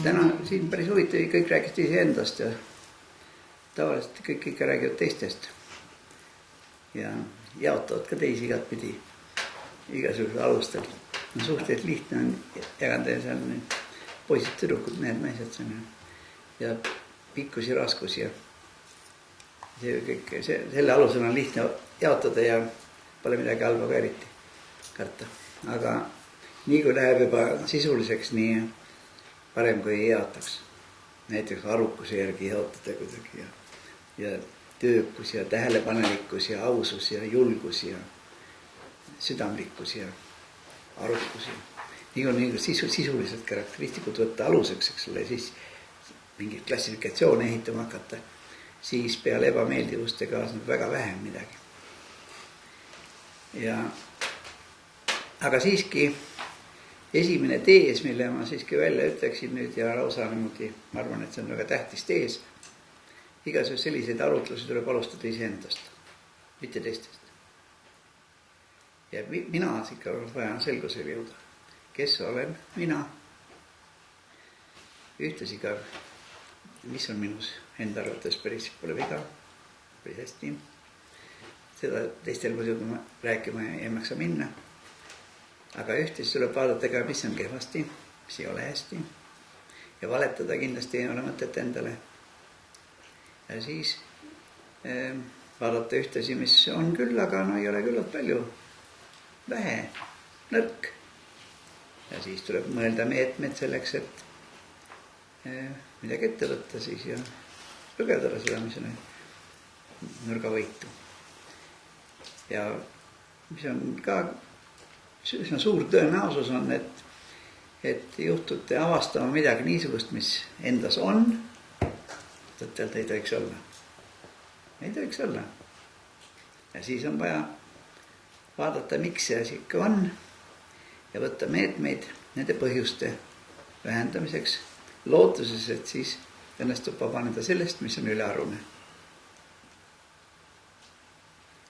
täna siin päris huvitav, kõik räägiti iseendast ja tavaliselt kõik ikka räägivad teistest ja jaotavad ka teisi igatpidi igasugusel alustel. No, suhteliselt lihtne on jagada seal poisid, tüdrukud, mehed, naised ja pikkusi, raskusi ja selle alusel on lihtne jaotada ja pole midagi halba ka eriti karta. Aga nii kui läheb juba sisuliseks, nii parem kui ei jaotaks. Näiteks arvukuse järgi jaotada kuidagi ja töökus ja tähelepanelikkus ja ausus ja julgus ja südamlikkus ja arukus ja nii kui sisuliselt karakteristikud võtta aluseks, eks ole, siis mingit klassifikatsioone ehitama hakata, siis peale ebameeldivuste kaasneb väga vähem midagi. Aga siiski esimene tees, mille ma siiski välja ütleksin nüüd ja lausa niimoodi, ma arvan, et see on väga tähtis tees. Igasugused selliseid arutlusi tuleb alustada iseendast, mitte teistest. Ja mina ikka vajan selgusele jõuda. Kes olen mina? Ühtlasi ka, mis on minus enda arvates päris pole viga, päris hästi. Seda teistel muidugi rääkima ei maksa minna. Aga ühtlasi tuleb vaadata ka, mis on kehvasti, mis ei ole hästi. Ja valetada kindlasti ei ole mõtet endale. Ja siis vaadata ühtlasi, mis on küll, aga no ei ole küllalt palju. Vähe, nõrk. Ja siis tuleb mõelda meetmed selleks, et midagi ette võtta siis ja lõgedada seda, mis on nõrgavõitu. Ja mis on ka üsna suur tõenäosus on, et juhtute avastama midagi niisugust, mis endas on, tõttelt ei tohiks olla. Ei tohiks olla. Ja siis on vaja vaadata, miks see asi ikka on ja võtta meetmeid nende põhjuste vähendamiseks, lootuses, et siis õnnestub vabaneda sellest, mis on ülearune.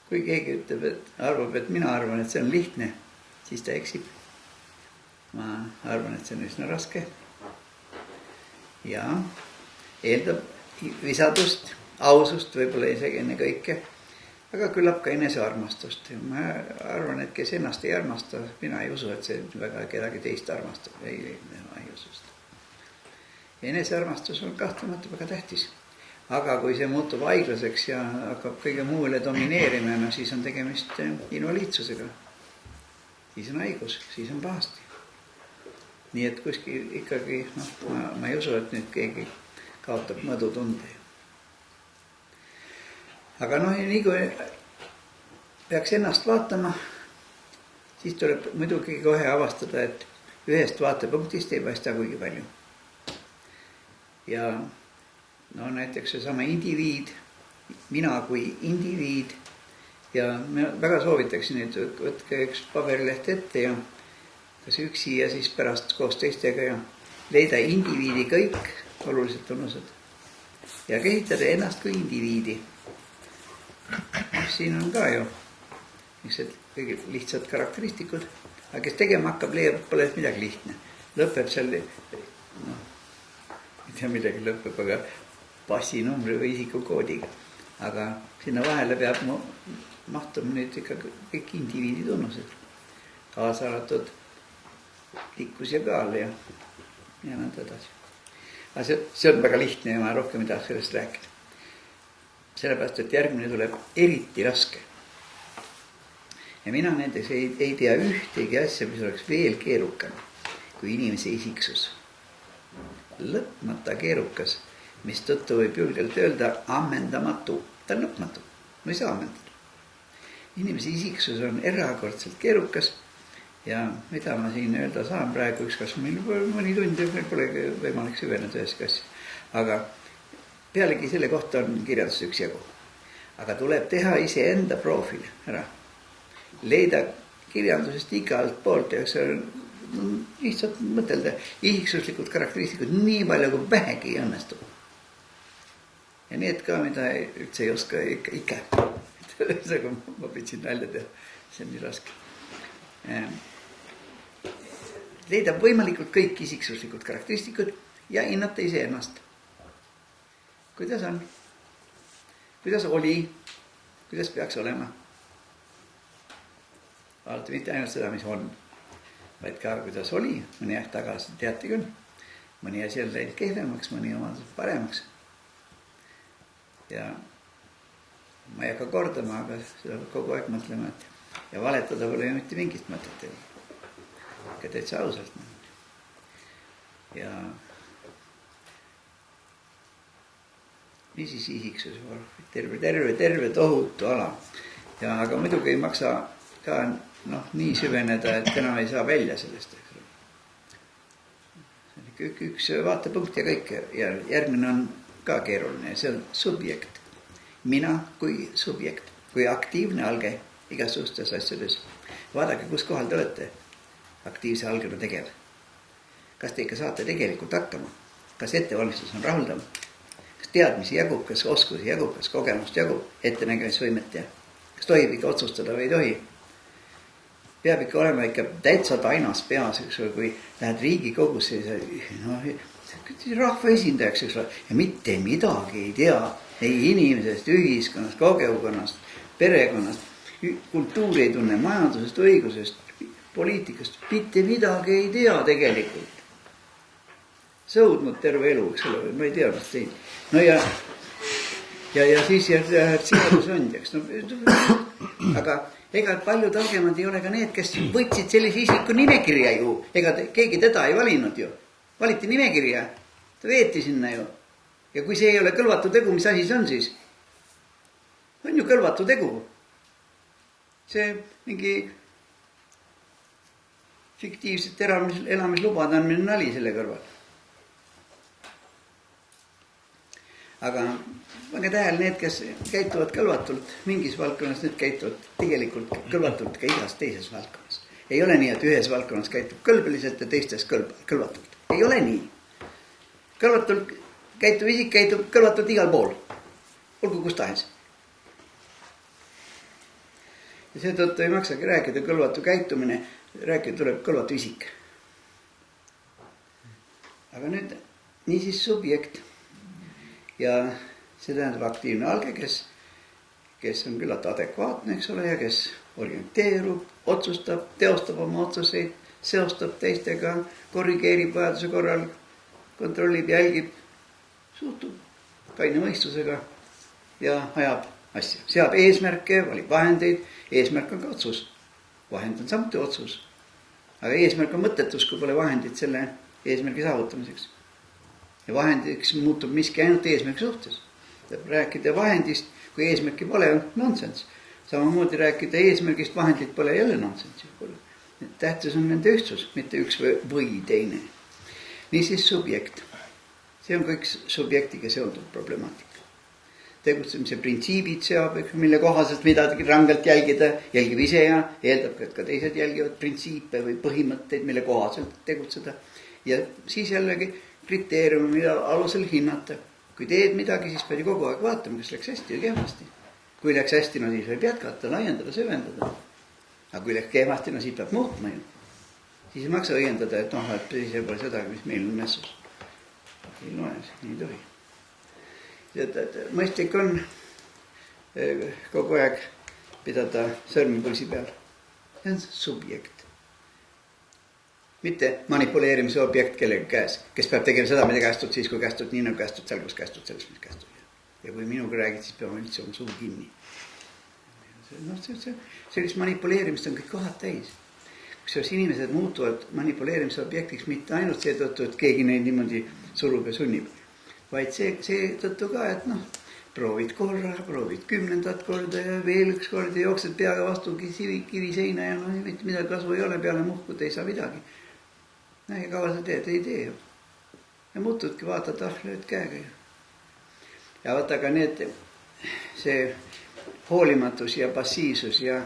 Kui keegi ütleb, arvab, et mina arvan, et see on lihtne, siis ta eksib. Ma arvan, et see on üsna raske. Ja eeldab visadust, ausust, võib-olla isegi enne kõike, aga küllap ka enesearmastust. Ma arvan, et kes ennast ei armasta, mina ei usu, et see väga kedagi teist armastab. Ei usu seda. Enesearmastus on kahtlemata väga tähtis. Aga kui see muutub aiglaseks ja hakkab kõige muule domineerima, no siis on tegemist invaliidsusega. Siis on haigus, siis on pahasti. Nii et kuskil ikkagi, ma ei usu, et nüüd keegi kaotab mõõdutunde. Aga nii kui peaks ennast vaatama, siis tuleb muidugi kohe avastada, et ühest vaatepunktist ei paista kuigi palju. Ja näiteks see sama indiviid, mina kui indiviid ja ma väga soovitaksin nüüd võtke üks paberileht ette ja kas üksi ja siis pärast koos teistega ja leida indiviidi kõik oluliselt tunnused ja kehitada ennast kui indiviidi. Siin on ka ju kõige lihtsad karakteristikud, aga kes tegema hakkab, leiab, pole midagi lihtne. Lõpeb seal, ei tea midagi lõpeb, aga passinumbri või isikukoodiga. Aga sinna vahele peab mahtuma nüüd ikka kõik indiviidi tunnused. Kaasa arvatud likkus ja kaal ja nõnda edasi. Aga see on väga lihtne ja ma rohkem ei tahaks sellest rääkida. Sellepärast, et järgmine tuleb eriti raske. Ja mina näiteks ei tea ühtegi asja, mis oleks veel keerukam kui inimese isiksus. Lõpmata keerukas, mis tõttu võib julgelt öelda ammendamatu. Ta on lõpmatu, no ei saa ammendada. Inimese isiksus on erakordselt keerukas ja mida ma siin öelda saan praegu ükskord, meil mõni tund ja meil pole võimalik süveneda üheski asja. Aga pealegi selle kohta on kirjandus üks jagu. Aga tuleb teha iseenda proofil ära. Leida kirjandusest igalt poolt ja see on lihtsalt mõtelda isiksuslikud karakteristikud nii palju kui vähegi ei õnnestu. Ja need ka, mida üldse ei oska ikka. Ma pidsin nalja teha, see on nii raske. Leida võimalikult kõik isiksuslikud karakteristikud ja hinnata iseennast. Kuidas on? Kuidas oli? Kuidas peaks olema? Vaadata mitte ainult seda, mis on, vaid ka kuidas oli. Mõni aeg tagasi teate küll. Mõni asi on läinud kehvemaks, mõni omadus paremaks. Ja ma ei hakka kordama, aga seda kogu aeg mõtlema, et ja valetada pole ju mitte mingit mõtet. Ka täitsa ausalt. Ja niisiis ihiksus, terve tohutu ala. Ja aga muidugi ei maksa ka nii süveneda, et enam ei saa välja sellest. Üks vaatepunkt ja kõik. Ja järgmine on ka keeruline. See on subjekt. Mina kui subjekt, kui aktiivne alge igasugustes asjades. Vaadake, kus kohal te olete aktiivse algena tegev. Kas te ikka saate tegelikult hakkama? Kas ettevalmistus on rahuldav? Kas teadmisi jagub, kas oskusi jagub, kas kogemust jagub, ettenägemisvõimet ja kas tohib ikka otsustada või ei tohi? Peab ikka olema ikka täitsa tainas peas, kui lähed Riigikogusse, rahva esindajaks, ja mitte midagi ei tea ei inimesest, ühiskonnast, kogevkonnast, perekonnast, kultuuri ei tunne, majandusest, õigusest, poliitikast, mitte midagi ei tea tegelikult. Sõudnud terve elu, eks ole, ma ei tea, mis tein. No ja siis jääd seadusandjaks. Aga ega palju targemad ei ole ka need, kes võtsid sellise isiku nimekirja ju. Ega keegi teda ei valinud ju. Valiti nimekirja, ta veeti sinna ju. Ja kui see ei ole kõlvatu tegu, mis asi see on siis? On ju kõlvatu tegu. See mingi fiktiivset elamislubad on meil nali selle kõrval. Aga pange tähele, need, kes käituvad kõlvatult mingis valdkonnas, need käituvad tegelikult kõlvatult ka igas teises valdkonnas. Ei ole nii, et ühes valdkonnas käitub kõlbeliselt ja teistes kõlvatult. Ei ole nii. Kõlvatult käituv isik käitub kõlvatult igal pool. Olgu kus tahes. Ja seetõttu ei maksagi rääkida kõlvatu käitumine, rääkida tuleb kõlvatu isik. Aga nüüd niisiis subjekt. Ja see tähendab aktiivne alge, kes on küllalt adekvaatne, eks ole, ja kes orienteerub, otsustab, teostab oma otsuseid, seostab teistega, korrigeerib vajaduse korral, kontrollib, jälgib, suhtub kaine mõistusega ja ajab asja. Seab eesmärke, valib vahendeid, eesmärk on ka otsus. Vahend on samuti otsus. Aga eesmärk on mõttetus, kui pole vahendid selle eesmärgi saavutamiseks. Ja vahendiks muutub miski ainult eesmärgi suhtes. Rääkida vahendist, kui eesmärki pole, on nonsense. Samamoodi rääkida eesmärgist, vahendit pole jälle nonsense. Tähtis on nende ühtsus, mitte üks või teine. Niisiis subjekt. See on kõik subjektiga seonduv problemaatika. Tegutsemise printsiibid seab, mille kohaselt midagi rangelt jälgida, jälgib ise ja eeldab, et ka teised jälgivad printsiipe või põhimõtteid, mille kohaselt tegutseda. Ja siis jällegi kriteeriumi, mida alusel hinnata. Kui teed midagi, siis pead kogu aeg vaatama, kas läks hästi või kehvasti. Kui läks hästi, no siis võib jätkata, laiendada, süvendada. Aga kui läks kehvasti, no siis peab muutma ju. Siis ei maksa õiendada, et et siis ei pole seda, mis meil on messus. Ei loe, nii ei tohi. Mõistlik on kogu aeg pidada sõrmi pulsi peal. See on subjekt. Mitte manipuleerimise objekt kellegi käes, kes peab tegema seda, mida kästud siis, kui kästud nii nagu kästud, seal kus kästud, selles mis kästud. Ja kui minuga räägid, siis peame üldse oma suu kinni. Sellist manipuleerimist on kõik kohad täis. Kusjuures inimesed muutuvad manipuleerimise objektiks mitte ainult seetõttu, et keegi neid niimoodi surub ja sunnib, vaid seetõttu ka, et proovid korra, proovid 10. korda ja veel üks kord ja jooksed peaga vastu kivi seina ja mitte midagi kasu ei ole, peale muhkud ei saa midagi. Ja kaua sa teed, ei tee ju. Ja muutudki, vaatad, lööd käega ju. Ja vaata ka see hoolimatus ja passiivsus ja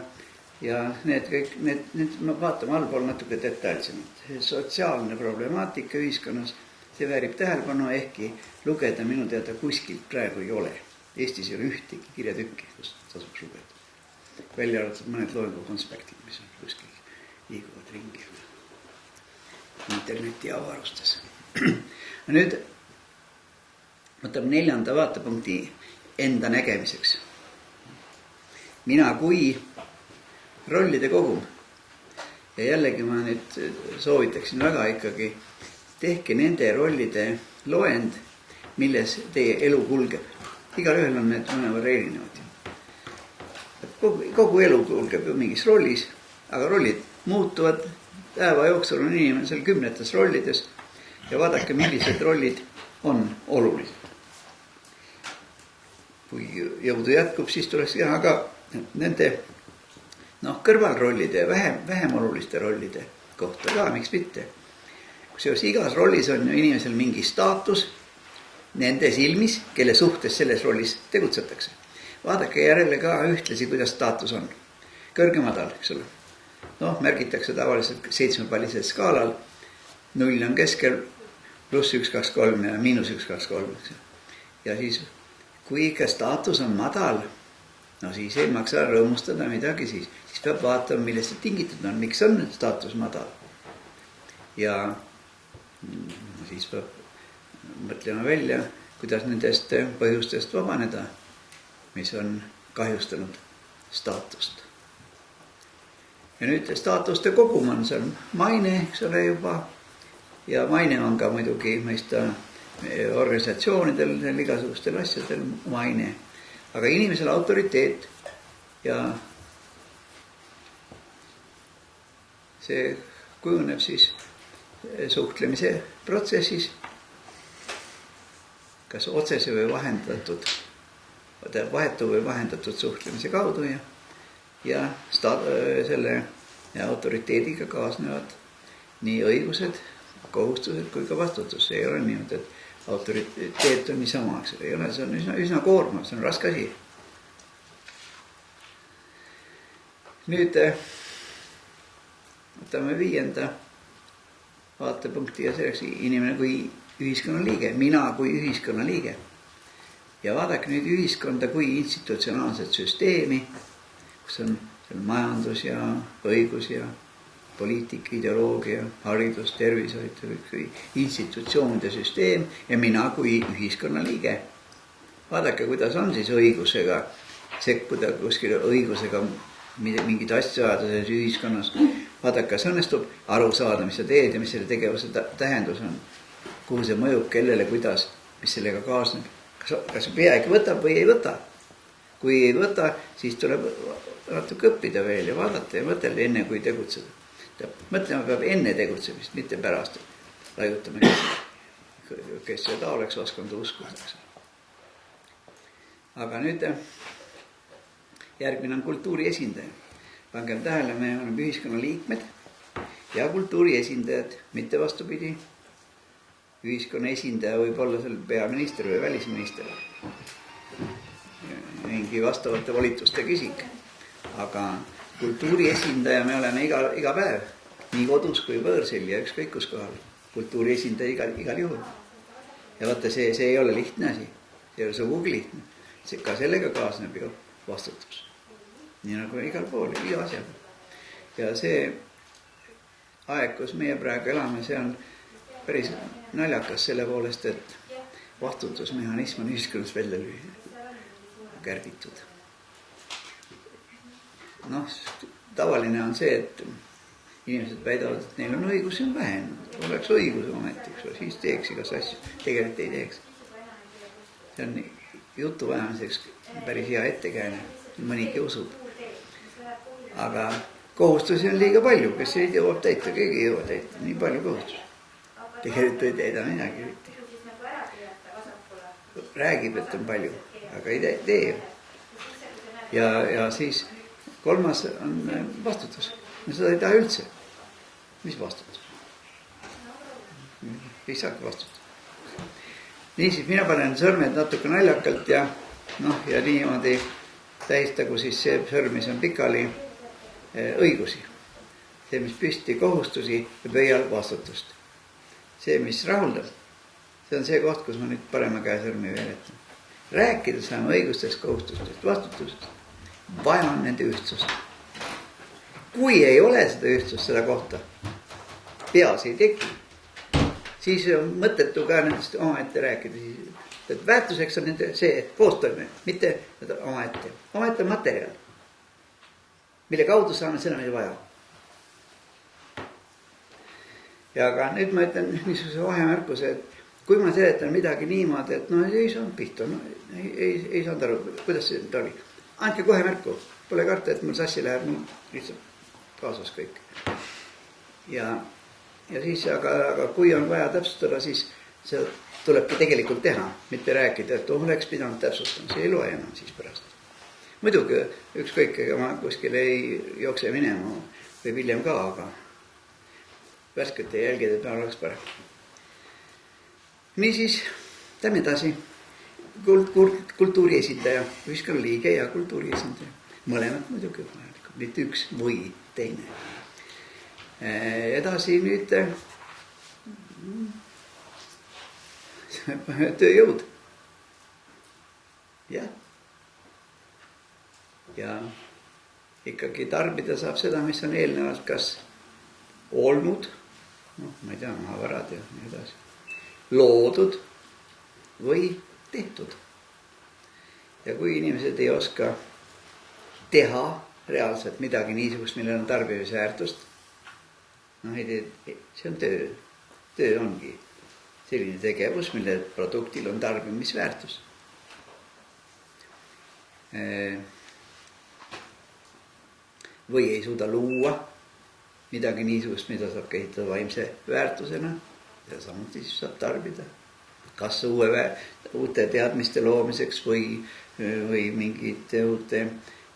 need kõik, me vaatame allpool natuke detailsemalt. Sotsiaalne problemaatika ühiskonnas, see väärib tähelepanu, ehkki lugeda minu teada kuskilt praegu ei ole. Eestis ei ole ühtegi kirjatükki, kust tasuks lugeda. Välja arvatud mõned loengu konspektid, mis on kuskil liiguvad ringi interneti avarustes. Nüüd võtab 4. vaatepunkti enda nägemiseks. Mina kui rollide kogum. Ja jällegi ma nüüd soovitaksin väga ikkagi, tehke nende rollide loend, milles teie elu kulgeb. Igal ühel on need mõnevõrra erinevad. Kogu elu kulgeb ju mingis rollis, aga rollid muutuvad. Päeva jooksul on inimene seal 10 rollides ja vaadake, millised rollid on olulised. Kui jõudu jätkub, siis tuleks teha ka nende kõrvalrollide ja vähem oluliste rollide kohta ka, miks mitte. Kusjuures igas rollis on inimesel mingi staatus nende silmis, kelle suhtes selles rollis tegutsetakse. Vaadake järele ka ühtlasi, kuidas staatus on. Kõrge madal, eks ole. Märgitakse tavaliselt 7-pallisel skaalal. 0 on keskel, +1, 2, 3 ja -1, 2, 3. Ja siis, kui ikka staatus on madal, siis ei maksa rõõmustada midagi siis. Siis peab vaatama, millest see tingitud on, miks on staatus madal. Ja siis peab mõtlema välja, kuidas nendest põhjustest vabaneda, mis on kahjustanud staatust. Ja nüüd staatuste kogum on seal maine, eks ole juba. Ja maine on ka muidugi mõista organisatsioonidel, igasugustel asjadel maine. Aga inimesel autoriteet ja see kujuneb siis suhtlemise protsessis, kas otsese või vahetu või vahendatud suhtlemise kaudu ja selle autoriteediga kaasnevad nii õigused, kohustused kui ka vastutus. See ei ole niimoodi, et autoriteet on niisama, ei ole, see on üsna koormav, see on raske asi. Nüüd võtame 5. vaatepunkti ja selleks inimene kui ühiskonnaliige, mina kui ühiskonnaliige. Ja vaadake nüüd ühiskonda kui institutsionaalset süsteemi, kus on majandus ja õigus ja poliitika, ideoloogia, haridus, tervishoid, institutsioonide süsteem ja mina kui ühiskonnaliige. Vaadake, kuidas on siis õigusega sekkuda kuskile õigusega mingid asja ajada selles ühiskonnas. Vaadake, kas õnnestub aru saada, mis sa teed ja mis selle tegevuse tähendus on. Kuhu see mõjub, kellele, kuidas, mis sellega kaasneb. Kas peagi võtab või ei võta? Kui ei võta, siis tuleb natuke õppida veel ja vaadata ja mõtelda enne, kui tegutseda. Mõtlema peab enne tegutsemist, mitte pärast. Laiutame, kes seda oleks oskanud uskuda. Aga nüüd järgmine on kultuuri esindaja. Pangem tähele, me oleme ühiskonna liikmed ja kultuuri esindajad, mitte vastupidi. Ühiskonna esindaja võib olla seal peaminister või välisminister. Mingi vastavate volitustega isik. Aga kultuuri esindaja me oleme iga päev. Nii kodus kui võõrsil ja ükskõik kus kohal. Kultuuri esindaja igal juhul. Ja vaata, see ei ole lihtne asi. See ei ole sugugi lihtne. Ka sellega kaasneb ju vastutus. Nii nagu igal pool, iga asja. Ja see aeg, kus meie praegu elame, see on päris naljakas selle poolest, et vastutusmehhanism on ühiskonnas välja kärbitud. Tavaline on see, et inimesed väidavad, et neil on õigus ja on vähenenud. Oleks õigus ometiks, siis teeks igas asju. Tegelikult ei teeks. See on jutu vähemiseks päris hea ettekääne. Mõnigi usub. Aga kohustusi on liiga palju, kes ei jõuab täita, keegi ei jõua täita. Nii palju kohustusi. Tegelikult ei teeda midagi. Räägib, et on palju, aga ei tee. Ja siis 3. on vastutus. Seda ei taha üldse. Mis vastutus? Ei saagi vastutus. Niisiis, mina panen sõrmed natuke naljakalt ja niimoodi tähistagu siis see sõrm, mis on pikali õigusi. See, mis püsti kohustusi ja pöial vastutust. See, mis rahuldab, see on see koht, kus ma nüüd parema käe sõrmi veeretan. Rääkida saame õigustest, kohustustest, vastutusest. Vaja on nende ühtsust. Kui ei ole seda ühtsust, seda kohta, peas ei teki, siis on mõttetu ka nendest omaette rääkida. Et väärtuseks on nende see, et koostoime, mitte omaette. Omaette on materjal, mille kaudu saame seda, mida vaja. Ja aga nüüd ma ütlen niisuguse vahemärkuse, et kui ma seletan midagi niimoodi, et no ei saanud pihta, no, ei saanud aru, kuidas see oli. Andke kohe märku, pole karta, et mul sassi läheb mul lihtsalt kaasas kõik. Ja siis, aga kui on vaja täpsustada, siis see tulebki tegelikult teha, mitte rääkida, et oleks pidanud täpsustama, see ei loe enam siis pärast. Muidugi ükskõik, ega ma kuskile ei jookse minema või hiljem ka, aga värskete jälgida peal oleks parem. Niisiis, lähme edasi. Kultuuri esindaja, ühiskonna liige ja kultuuri esindaja. Mõlemad muidugi vajalikud, mitte üks või teine. Edasi nüüd tööjõud. Ja ikkagi tarbida saab seda, mis on eelnevalt kas olnud, ma ei tea, maavarad ja nii edasi, loodud või tehtud. Ja kui inimesed ei oska teha reaalselt midagi niisugust, millel on tarbimise väärtust, see on töö. Töö ongi selline tegevus, mille produktil on tarbimisväärtus. Või ei suuda luua midagi niisugust, mida saab kehitada vaimse väärtusena ja samuti siis saab tarbida. Kas uute teadmiste loomiseks või mingite uute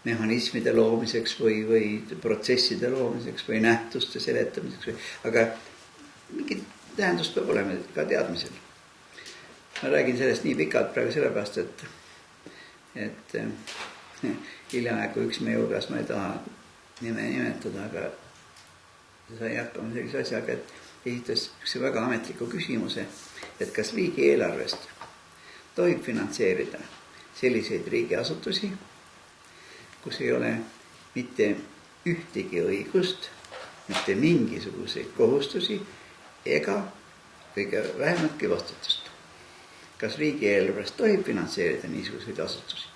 mehhanismide loomiseks või protsesside loomiseks või nähtuste seletamiseks. Aga mingi tähendus peab olema ka teadmisel. Ma räägin sellest nii pikalt praegu sellepärast, et hiljaaegu üks meie hulgas, ma ei taha nime nimetada, aga sai hakkama sellise asjaga, et esitas üks väga ametliku küsimuse, et kas riigieelarvest tohib finantseerida selliseid riigiasutusi, kus ei ole mitte ühtegi õigust, mitte mingisuguseid kohustusi ega kõige vähematki vastutust. Kas riigieelarvest tohib finantseerida niisuguseid asutusi?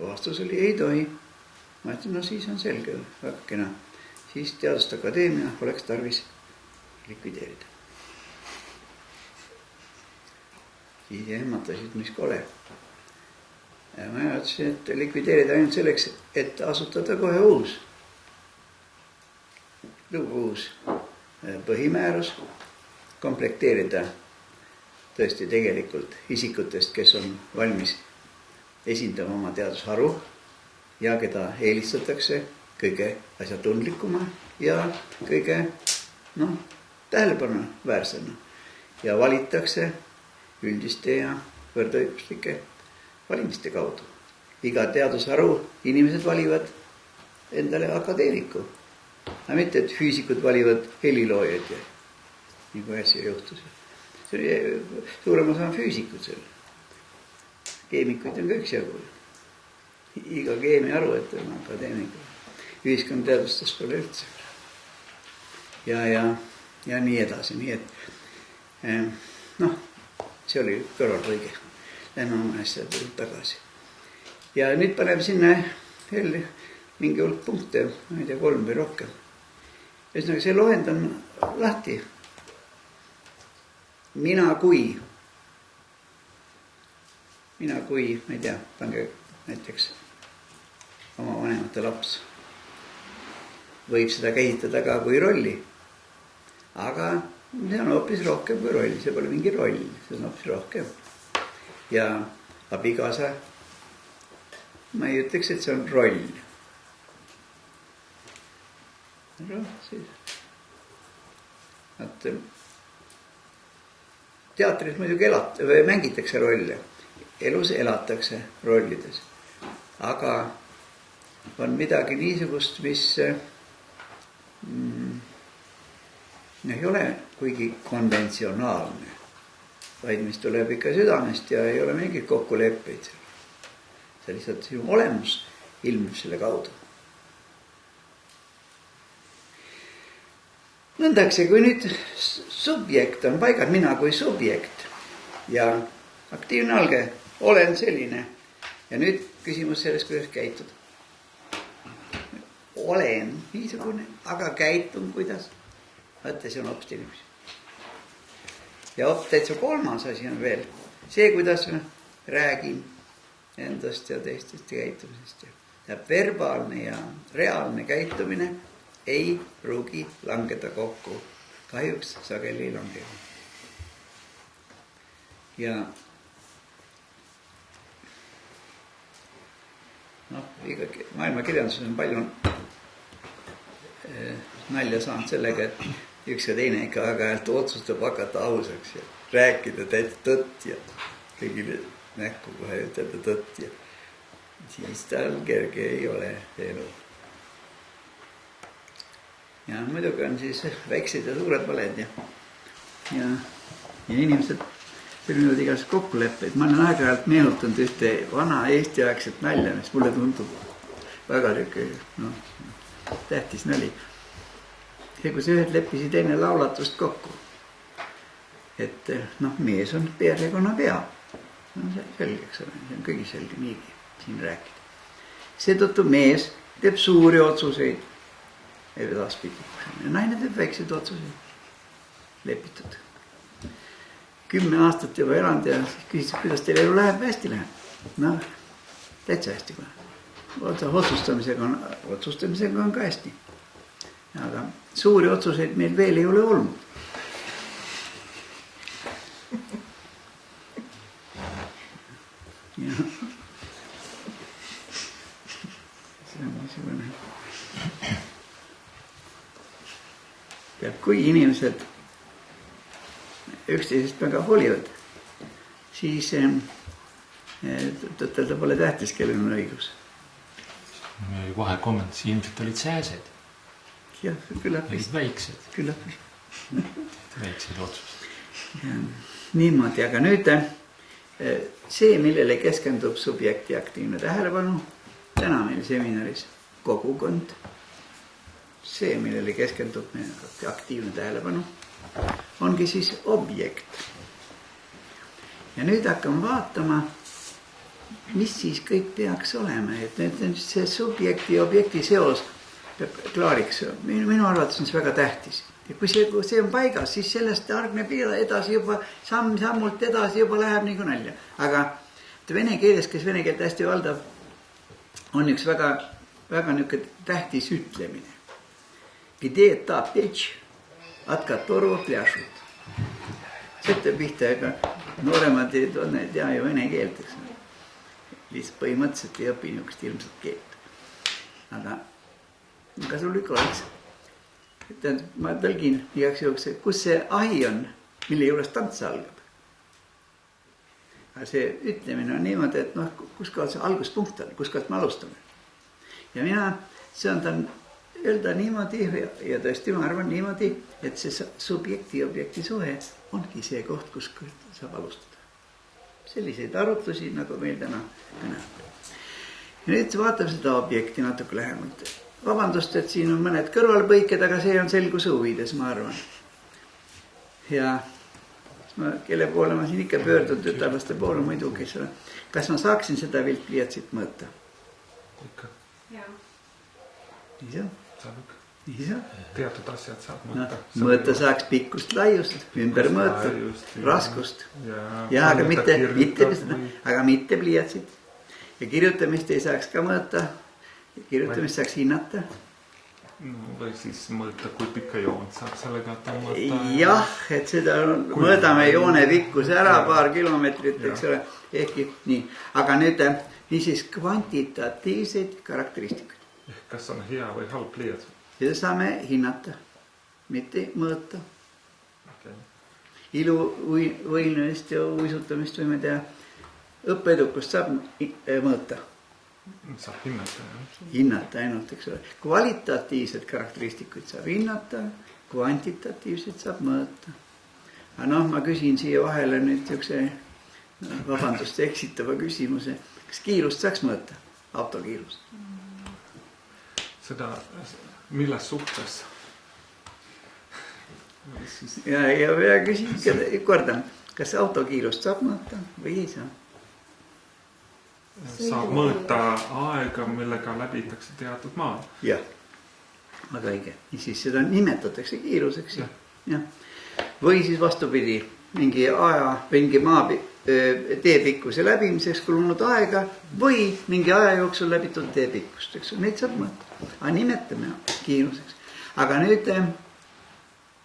Vastus oli, ei tohi. Ma ütlen, no siis on selge, väga kena. Siis Teaduste Akadeemia oleks tarvis likvideerida. Siis ehmatasid, mis kole. Ja ma ütlesin, et likvideerida ainult selleks, et asutada kohe uus põhimäärus, komplekteerida tõesti tegelikult isikutest, kes on valmis esindama oma teadusharu ja keda eelistatakse kõige asjatundlikuma ja kõige tähelepanuväärsena ja valitakse üldiste ja võrdõiguslike valimiste kaudu. Iga teadusharu inimesed valivad endale akadeemiku. Aga mitte, et füüsikud valivad heliloojaid ja nii kui äsja juhtus. See oli suurem osa füüsikud seal. Keemikuid on ka üksjagu. Iga keemia aru, et on akadeemiku. Ühiskonnateadustest pole üldse. Ja nii edasi. Nii et see oli kõrvalrõige. Lähme oma asjad tagasi. Ja nüüd paneme sinna veel mingi hulk punkte, ma ei tea, 3 või rohkem. Ühesõnaga, see lohend on lahti. Mina kui, ma ei tea, pange näiteks oma vanemate laps. Võib seda käsitada ka kui rolli. Aga see on hoopis rohkem kui roll, see pole mingi roll, see on hoopis rohkem. Ja abikaasa, ma ei ütleks, et see on roll. Teatris muidugi mängitakse rolle, elus elatakse rollides, aga on midagi niisugust, mis ei ole kuigi konventsionaalne, vaid mis tuleb ikka südamest ja ei ole mingit kokkuleppeid. See lihtsalt sinu olemus ilmub selle kaudu. Nõndaks, kui nüüd subjekt on paigas, mina kui subjekt ja aktiivne alge, olen selline. Ja nüüd küsimus sellest, kuidas käituda. Olen niisugune, aga käitun kuidas? Võtte, see on obstineerimus. Ja täitsa kolmas asi on veel see, kuidas ma räägin endast ja teistest käitumisest. Ja verbaalne ja reaalne käitumine ei pruugi langeda kokku. Kahjuks sageli ei lange. Ja maailmakirjanduses on palju nalja saanud sellega, et üks ja teine ikka aeg-ajalt otsustab hakata ausaks ja rääkida täitsa tõtt ja kõigile näkku kohe ütelda tõtt ja siis tal kerge ei ole elu. Ja muidugi on siis väiksed ja suured valed ja inimesed sõlmivad igast kokkuleppeid. Ma olen aeg-ajalt meenutanud ühte vana Eesti aegset nalja, mis mulle tundub väga tähtis nali. See, kus ühed leppisid enne laulatust kokku. Et mees on perekonna pea. See on selgeks, see on kõigi selge niigi siin rääkida. Seetõttu mees teeb suuri otsuseid edaspidi. Ja naine teeb väikseid otsuseid. Lepitud. 10 aastat juba elanud ja küsisid, kuidas teil elu läheb, hästi läheb. Täitsa hästi kohe. Otsustamisega on ka hästi. Aga suuri otsuseid meil veel ei ole olnud. Ja. See on niisugune. Ja kui inimesed üksteisest väga hoolivad, siis tõttelda pole tähtis, kellel on õigus. Vahe kommentis, ilmselt olid sääsed. Jah, küllap. Olid väiksed. Küllap. Väiksed otsused. Niimoodi, aga nüüd see, millele keskendub subjekti aktiivne tähelepanu, täna meil seminaris kogukond, see, millele keskendub aktiivne tähelepanu, ongi siis objekt. Ja nüüd hakkame vaatama, mis siis kõik peaks olema. Et nüüd see subjekti ja objekti seos peab klaariks. Minu arvates on see väga tähtis. Ja kui see on paigas, siis sellest argneb edasi juba, sammult edasi juba läheb nagu nalja. Aga vene keeles, kes vene keelt hästi valdab, on üks väga tähtis ütlemine. Где та печь, от которого пляшут. See pihta, ega nooremad ei tea ju vene keelt, eks. Lihtsalt põhimõtteliselt ei õpi niisugust ilmselt keelt. Aga sul ikka oleks. Ma tõlgin igaks juhuks, kus see ahi on, mille juures tants algab. Aga see ütlemine on niimoodi, et kus kohal see alguspunkt on, kus kohalt me alustame. Ja mina sööndan öelda niimoodi ja tõesti ma arvan niimoodi, et see subjekti ja objekti suhe ongi see koht, kus saab alustada. Selliseid arutlusi, nagu meil täna kõneb. Ja nüüd vaatame seda objekti natuke lähemalt. Vabandust, et siin on mõned kõrvalpõiked, aga see on selguse huvides, ma arvan. Ja kelle poole ma siin ikka pöördun, tütarlaste poole muidugi. Kas ma saaksin seda viltpliiatsit mõõta? Ikka. Jaa. Nii see on. Saab ikka. Nii see on. Teatud asjad saab mõõta. Mõõta saaks pikkust, laiust, ümber mõõta, raskust. Ja, aga mitte pliiatsit. Ja kirjutamist ei saaks ka mõõta. Kirjutamist saaks hinnata. Või siis mõõta, kui pikka joont saab sellega mõõta. Jah, et seda mõõdame joone pikkus ära paar kilomeetrit, eks ole. Ehkki nii. Aga nüüd niisiis kvantitatiivseid karakteristikuid. Kas on hea või halb pliiats? Seda saame hinnata, mitte mõõta. Ilu võimlemist ja uisutamist võime teha. Õppeedukust saab mõõta. Saab hinnata. Hinnata ainult, eks ole. Kvalitatiivsed karakteristikuid saab hinnata, kvantitatiivsed saab mõõta. Aga ma küsin siia vahele nüüd vabandust eksitava küsimuse. Kas kiirust saaks mõõta? Autokiirust? Seda, milles suhtes? ja küsin, kordan, kas autokiirust saab mõõta või ei saa? Saab mõõta aega, millega läbitakse teatud maad. Jah, väga õige. Ja siis seda nimetatakse kiiruseks. Ja. Või siis vastupidi, mingi aja, mingi teepikkuse läbimiseks kulunud aega või mingi aja jooksul läbitud teepikkust. Neid saab mõõta. Aga nimetame kiiruseks. Aga nüüd,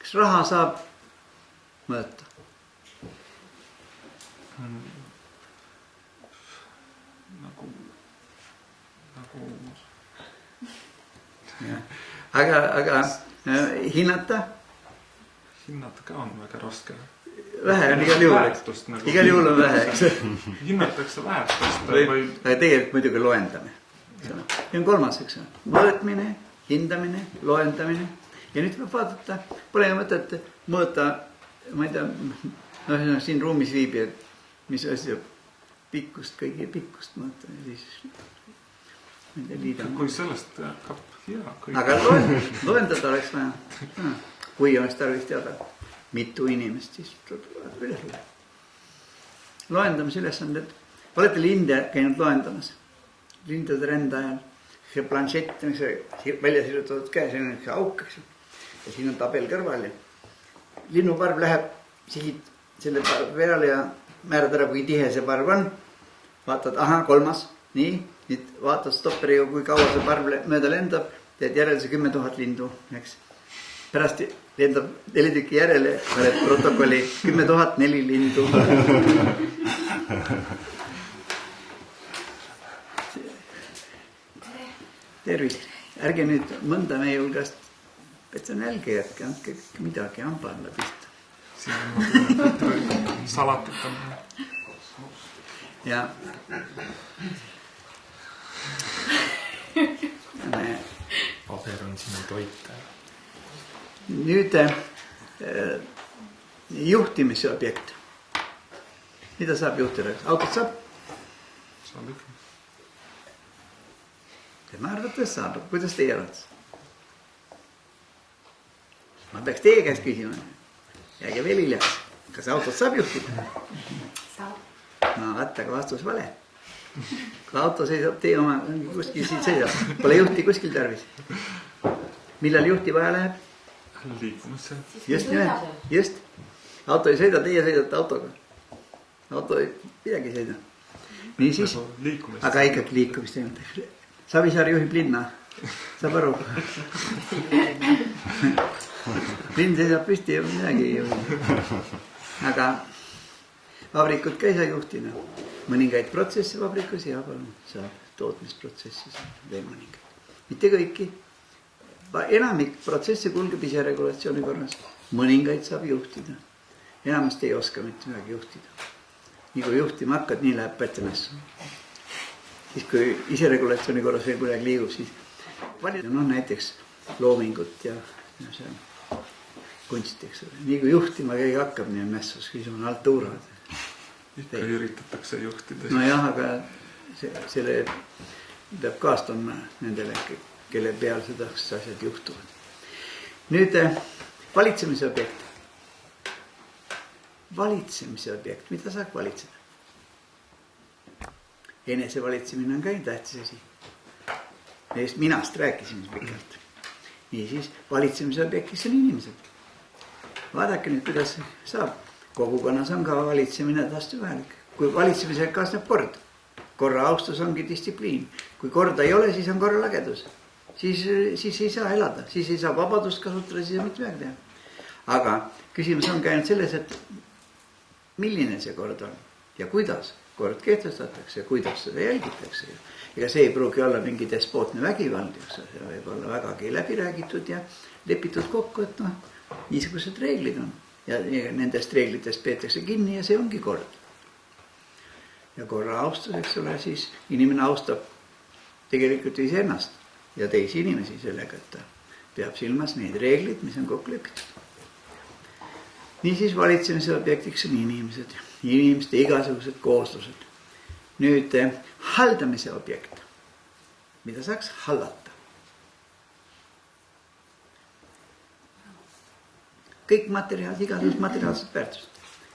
kas raha saab mõõta? Aga hinnata? Hinnata ka on väga raske. Vähe on igal juhul, eks. Igal juhul on vähe, eks. Hinnatakse väärtust. Aga tegelikult muidugi loendame. Ja on kolmas, eks. Mõõtmine, hindamine, loendamine. Ja nüüd võib vaadata, pole mõtet mõõta, ma ei tea, siin ruumis viibijad, mis asja pikkust, kõigi pikkust mõõta. Ja siis, ma ei tea, liidame. Kui sellest hakkab hea. Aga loendada oleks vaja. Kui oleks tarvis teada, mitu inimest, siis tuleb üles üle. Loendamise ülesanded. Olete linde käinud loendamas. Lindade renda ajal. See planšett, mis välja sirutatud käe, see on üks auk, eks. Ja siin on tabel kõrval. Linnuparv läheb sihid selle peale ja määrad ära, kui tihe see parv on. Vaatad, aha, kolmas. Nii, nüüd vaatad stopperiga, kui kaua see parv mööda lendab. Teed järele see 10 000 lindu, eks. Pärast lendab 4 tükki järele, paned protokolli 10 004 lindu. Tervist. Ärge nüüd mõnda meie hulgast, et see on älge jätke, andke midagi hamba alla pista. Siin on salatit on. Ja. Paber on sinu toit. Nüüd juhtimise objekt. Mida saab juhtida? Autot saab? Saab ikka. Tema arvates saab. Kuidas teie arvates? Ma peaks teie käest küsima. Jääge veel hiljaks. Kas autot saab juhtida? Saab. No vaata, aga vastus vale. Kui auto seisab, tee oma kuskil siit seisab. Pole juhti kuskil tarvis. Millal juhti vaja läheb? Liikumise. Just nimelt. Just. Auto ei sõida, teie sõidate autoga. Auto ei midagi sõida. Nii siis. Aga ikkagi liikumist ei mõtle. Savisaar juhib linna. Saab aru. Linn seisab püsti ja midagi ei juhi. Aga vabrikut ka ei saa juhtina. Mõningaid protsesse vabrikus ja saab tootmisprotsessi veel mõningaid. Mitte kõiki. Enamik protsesse kulgeb ise regulatsiooni korras. Mõningaid saab juhtida. Enamast ei oska mitte midagi juhtida. Nii kui juhtima hakkad, nii läheb pätsemessu. Siis kui ise regulatsiooni korras veel kuidagi liigub, siis näiteks loomingut ja kunsti, eks ole. Nii kui juhtima keegi hakkab, nii on mässus, kui see on altuurad. Ikka üritatakse juhtida. No jah, aga selle peab kaastama nendele, kelle peal seda asjad juhtuvad. Nüüd valitsemise objekt. Valitsemise objekt, mida saab valitseda? Enese valitsemine on ka tähtis asi. Neist minast rääkisin pikalt. Niisiis, valitsemise objektiks on inimesed. Vaadake nüüd, kuidas saab. Kogukonnas on ka valitsemine tähesti vajalik. Kui valitsemisega kaasneb kord. Korra austus ongi distsipliin. Kui korda ei ole, siis on korra lagedus. Siis ei saa elada. Siis ei saa vabadust kasutada, siis ei saa mitte midagi teha. Aga küsimus on käinud selles, et milline see kord on ja kuidas kord kehtestatakse ja kuidas seda jälgitakse. Ega see ei pruugi olla mingi despootne vägivald, see võib olla vägagi läbi räägitud ja lepitud kokku, et niisugused reeglid on. Ja nendest reeglitest peetakse kinni ja see ongi kord. Ja korra austuseks ole, siis inimene austab tegelikult iseennast ja teisi inimesi sellega, et ta peab silmas neid reeglid, mis on kokku lepitud. Niisiis valitsemise objektiks on inimesed, inimeste igasugused kooslused. Nüüd haldamise objekt, mida saaks hallata. kõik materjalid, igasugused materiaalsed väärtused.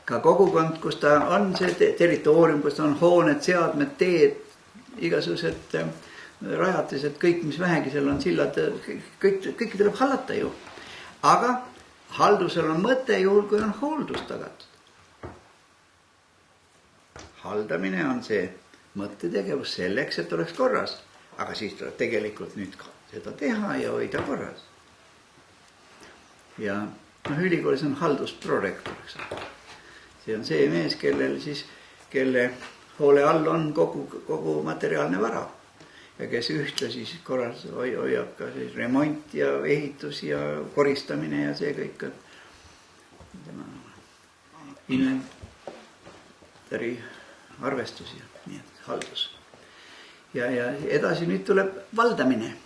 Ka kogukond, kus ta on see territoorium, kus ta on hooned, seadmed, teed, igasugused rajatised, kõik, mis vähegi seal on, sillad, kõiki tuleb hallata ju. Aga haldusel on mõte juhul, kui on hooldus tagatud. Haldamine on see mõttetegevus selleks, et oleks korras. Aga siis tuleb tegelikult nüüd seda teha ja hoida korras. Ja ülikoolis on haldusprorektor. See on see mees, kelle hoole all on kogu materiaalne vara. Ja kes ühtlasi siis korras hoiab ka siis remont ja ehitus ja koristamine ja see kõik on inventari arvestus ja nii et haldus. Ja edasi nüüd tuleb valdamine.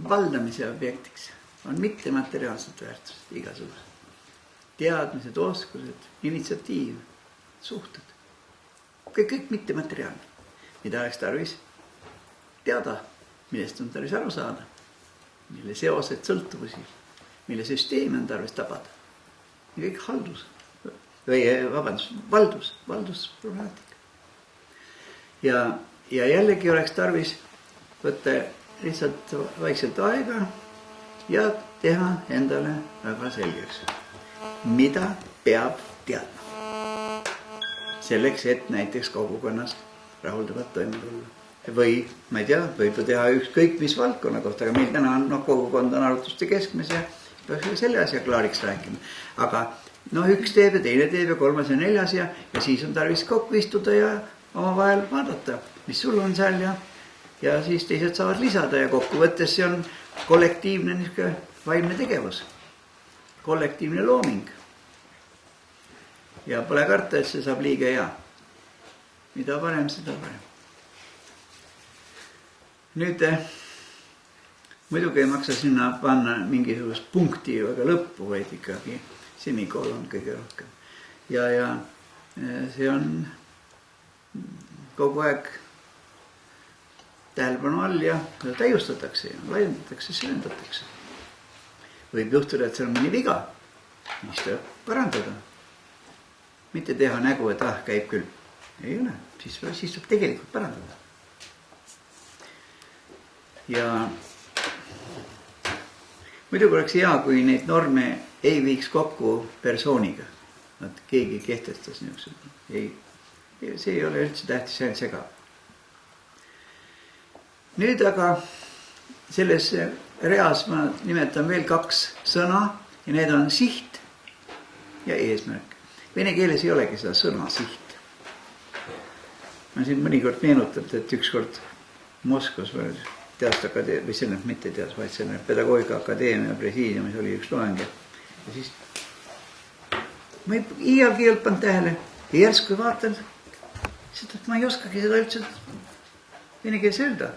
Valdamise objektiks on mittemateriaalsed väärtused igasugused. Teadmised, oskused, initsiatiiv, suhted. Kõik mittemateriaalne. Mida oleks tarvis teada, millest on tarvis aru saada, mille seosed sõltuvusi, mille süsteemi on tarvis tabada. Ja kõik haldus, valdusproblemaatika. Ja jällegi oleks tarvis võtta lihtsalt vaikselt aega ja teha endale väga selgeks, mida peab teadma. Selleks, et näiteks kogukonnas rahuldavat toime tulla. Või, ma ei tea, võib teha ükskõik mis valdkonna kohta, aga meil täna on kogukond on arvutuste keskmes ja peaks selle asja klaariks rääkima. Aga üks teeb ja teine teeb ja kolmas ja neljas ja siis on tarvis kokku istuda ja oma vahel vaadata, mis sul on seal ja siis teised saavad lisada ja kokkuvõttes see on kollektiivne vaimne tegevus, kollektiivne looming. Ja pole karta, et see saab liiga hea. Mida parem, seda parem. Nüüd, muidugi ei maksa sinna panna mingisugust punkti väga lõppu, vaid ikkagi semikoolon kõige rohkem. Ja see on kogu aeg tähelepanu all ja täiustatakse ja laiendatakse, süvendatakse. Võib juhtuda, et seal on mõni viga, mis tuleb parandada. Mitte teha nägu, et käib küll. Ei ole, siis tuleb tegelikult parandada. Ja muidugi oleks hea, kui neid norme ei viiks kokku persooniga. Keegi kehtestas niisugused. See ei ole üldse tähtis, see on segav. Nüüd aga selles reas ma nimetan veel 2 sõna ja need on siht ja eesmärk. Vene keeles ei olegi seda sõna siht. Ma siin mõnikord meenutan, et ükskord Moskvas teadusakadeemia, või selle mitte teadus, vaid selle pedagoogikaakadeemia presiidiumis oli üks loeng. Ja siis ma iialgi ei olnud pannud tähele ja järsku vaatan, et ma ei oskagi seda üldse vene keeles öelda.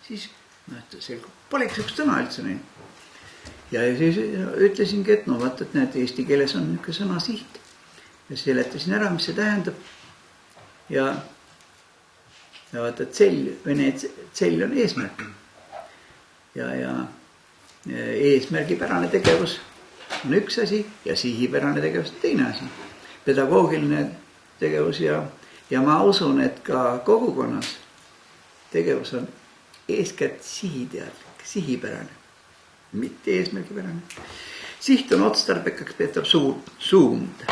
Siis polegi sellist sõna üldse nii. Ja siis ütlesingi, et vaata, et näed, eesti keeles on niisugune sõna siht. Ja seletasin ära, mis see tähendab. Ja vaata, et tsell on eesmärk. Ja eesmärgipärane tegevus on üks asi ja sihipärane tegevus on teine asi. Pedagoogiline tegevus ja ma usun, et ka kogukonnas tegevus on eeskätt sihiteadlik, sihipärane, mitte eesmärgipärane. Siht on otstarbekaks peetav suund.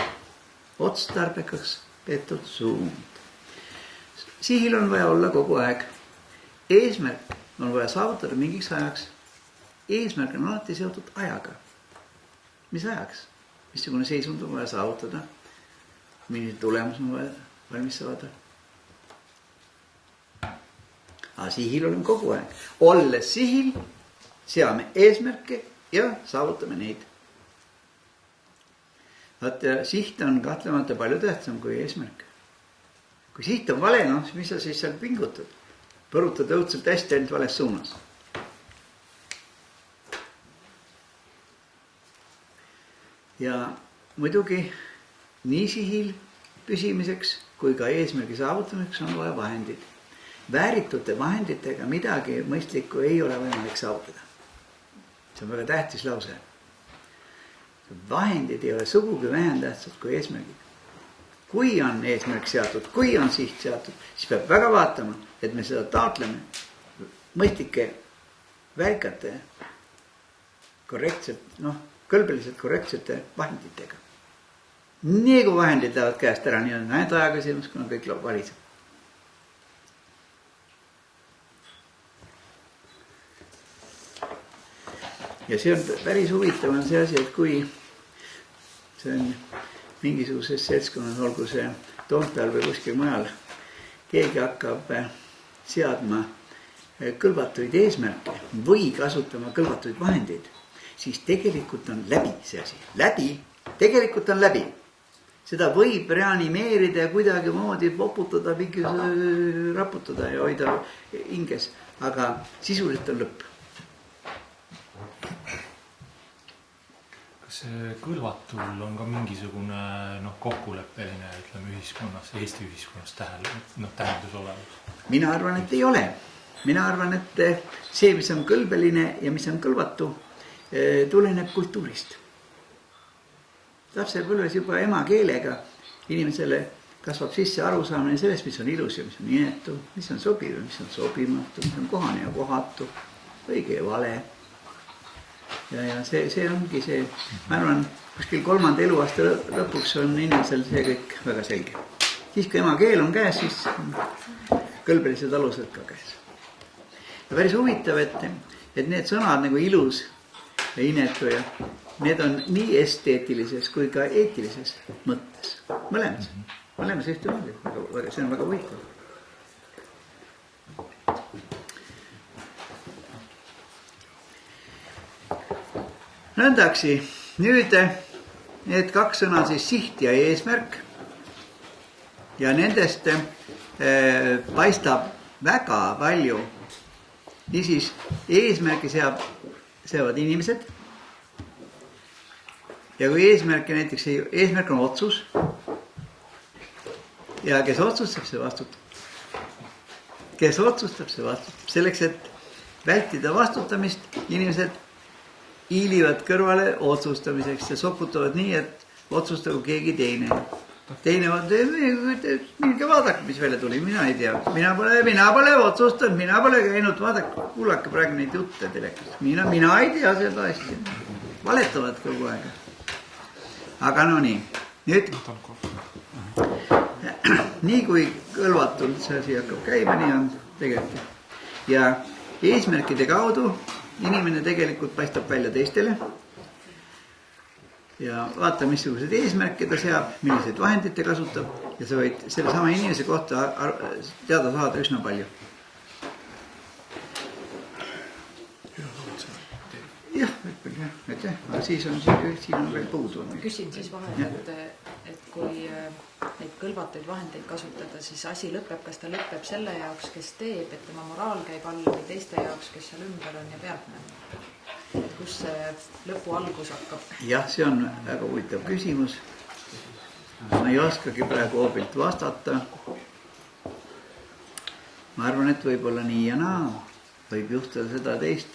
Otstarbekaks peetav suund. Sihil on vaja olla kogu aeg. Eesmärk on vaja saavutada mingiks ajaks. Eesmärk on alati seotud ajaga. Mis ajaks? Missugune seisund on vaja saavutada? Milline tulemus on vaja valmis saada? Aga sihil oleme kogu aeg. Olles sihil, seame eesmärke ja saavutame neid. Vaata, siht on kahtlemata palju tähtsam kui eesmärk. Kui siht on vale, mis sa siis seal pingutad? Põrutad õudselt hästi ainult vales suunas. Ja muidugi nii sihil püsimiseks kui ka eesmärgi saavutamiseks on vaja vahendid. Vääritute vahenditega midagi mõistlikku ei ole võimalik saavutada. See on väga tähtis lause. Vahendid ei ole sugugi vähem tähtsad kui eesmärgid. Kui on eesmärk seatud, kui on siht seatud, siis peab väga vaatama, et me seda taotleme mõistlike väärikate, korrektselt, kõlbeliselt korrektsete vahenditega. Nii kui vahendid lähevad käest ära, nii on ainult aja küsimus, kuna kõik variseb. Ja see on päris huvitav on see asi, et kui see on mingisuguses seltskonnas, olgu see Toompeal või kuskil mujal, keegi hakkab seadma kõlvatuid eesmärke või kasutama kõlvatuid vahendeid, siis tegelikult on läbi see asi. Tegelikult on läbi. Seda võib reanimeerida ja kuidagi moodi poputada, raputada ja hoida hinges, aga sisuliselt on lõpp. Kas kõlvatul on ka mingisugune kokkuleppeline, ütleme ühiskonnas, Eesti ühiskonnas tähendus olemas? Mina arvan, et ei ole. Mina arvan, et see, mis on kõlbeline ja mis on kõlvatu, tuleneb kultuurist. Lapsepõlves juba emakeelega inimesele kasvab sisse arusaamine sellest, mis on ilus ja mis on inetu, mis on sobiv ja mis on sobimatu, mis on kohane ja kohatu, õige ja vale. Ja see ongi see, ma arvan, kuskil 3. eluaasta lõpuks on inimesel see kõik väga selge. Siis kui emakeel on käes, siis kõlbelised alused ka käes. Ja päris huvitav, et need sõnad nagu ilus ja inetu ja need on nii esteetilises kui ka eetilises mõttes. Mõlemas ühtemoodi. See on väga huvitav. Nõndaksi, nüüd need 2 sõna siis siht ja eesmärk ja nendest paistab väga palju. Niisiis eesmärki seavad inimesed ja kui eesmärk on otsus ja kes otsustab, see vastutab. Kes otsustab, see vastutab. Selleks, et vältida vastutamist, inimesed hiilivad kõrvale otsustamiseks ja sokutavad nii, et otsustagu keegi teine. Teine on, minge vaadake, mis välja tuli, mina ei tea. Mina pole otsustanud, mina pole käinud, vaadake, kuulake praegu neid jutte telekast. Mina ei tea seda asja. Valetavad kogu aega. Aga no nii. Nüüd, nii kui kõlvatult see asi hakkab käima, nii on tegelikult. Ja eesmärkide kaudu inimene tegelikult paistab välja teistele ja vaata, missugused eesmärke ta seab, milliseid vahendid ta kasutab ja sa võid selle sama inimese kohta teada saada üsna palju. Jah, aitäh, aga siis on veel puudu. Küsin siis vahel, et kui neid kõlvatuid vahendeid kasutada, siis asi lõpeb, kas ta lõpeb selle jaoks, kes teeb, et tema moraal käib alla või teiste jaoks, kes seal ümber on ja pealt näeb. Kus see lõpu algus hakkab? Jah, see on väga huvitav küsimus. Ma ei oskagi praegu hoobilt vastata. Ma arvan, et võib-olla nii ja naa. Võib juhtuda seda teist.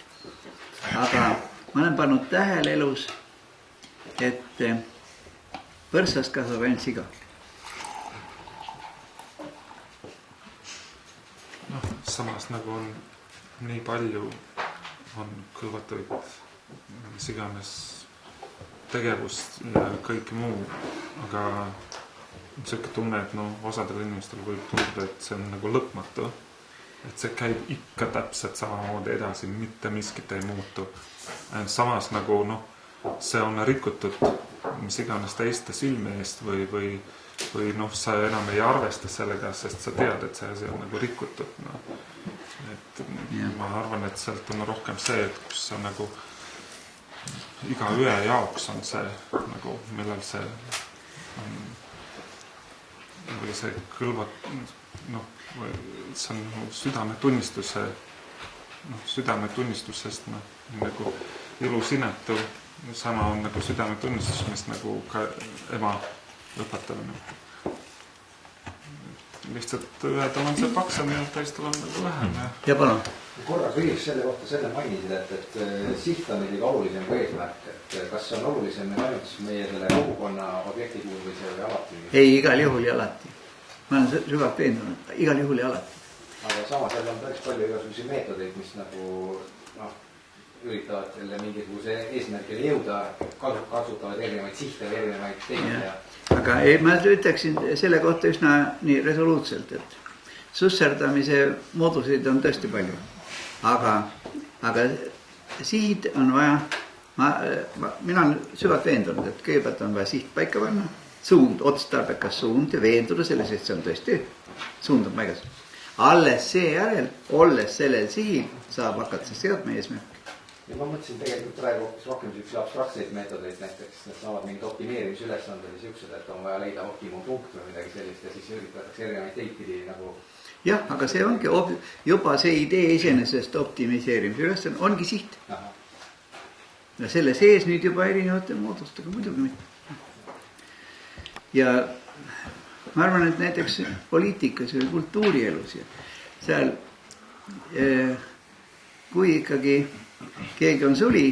Aga ma olen pannud tähele elus, et põrsast kasvab ainult siga. Samas nagu on nii palju on kõlvatuid mis iganes tegevust ja kõik muu, aga selline tunne, et osadel inimestel võib tunduda, et see on nagu lõpmatu, et see käib ikka täpselt samamoodi edasi, mitte miskit ei muutu. Samas nagu see on rikutud mis iganes teiste silme eest või sa enam ei arvesta sellega, sest sa tead, et see asi on nagu rikutud. Et ma arvan, et sealt on rohkem see, et kus sa nagu iga ühe jaoks on see nagu, millal see või see kõlvat, see on südametunnistus, sest nagu ilus inetu, sama on nagu südametunnistus, mis nagu ka ema õpetamine. lihtsalt ühedel on see paksem ja teistel on nagu vähem. Ja palun. Korra küsiks selle kohta selle mainisid, et siht on ikkagi olulisem kui eesmärk. Et kas see on olulisem ainult meie selle kogukonna objekti kuulmise või alati? Ei, igal juhul ja alati. Ma olen sügavalt veendunud, igal juhul ja alati. Aga samas seal on päris palju igasuguse meetodeid, mis nagu üritavad selle mingisuguse eesmärgile jõuda, kasutavad erinevaid sihte või erinevaid teine. Aga ei, ma ütleksin selle kohta üsna nii resoluutselt, et susserdamise mooduseid on tõesti palju. Aga sihid on vaja, mina olen sügavalt veendunud, et kõigepealt on vaja siht paika panna, suund, otstarbekas suund ja veenduda selles, et see on tõesti, suund on paigas. Alles seejärel, olles sellel sihil, saab hakata seadma eesmärk. Ja ma mõtlesin tegelikult praegu rohkem abstraktseid meetodeid, näiteks need saavad mingid optimeerimisülesanded ja siuksed, et on vaja leida optimumpunkt või midagi sellist ja siis üritatakse erinevaid teipidi nagu... Jah, aga see ongi juba see idee iseenesest optimiseerimisülesanne ongi siht. Aha. Ja selle sees nüüd juba erinevate moodustega muidugi mitte. Ja ma arvan, et näiteks poliitikas või kultuurielus ja seal kui ikkagi keegi on suli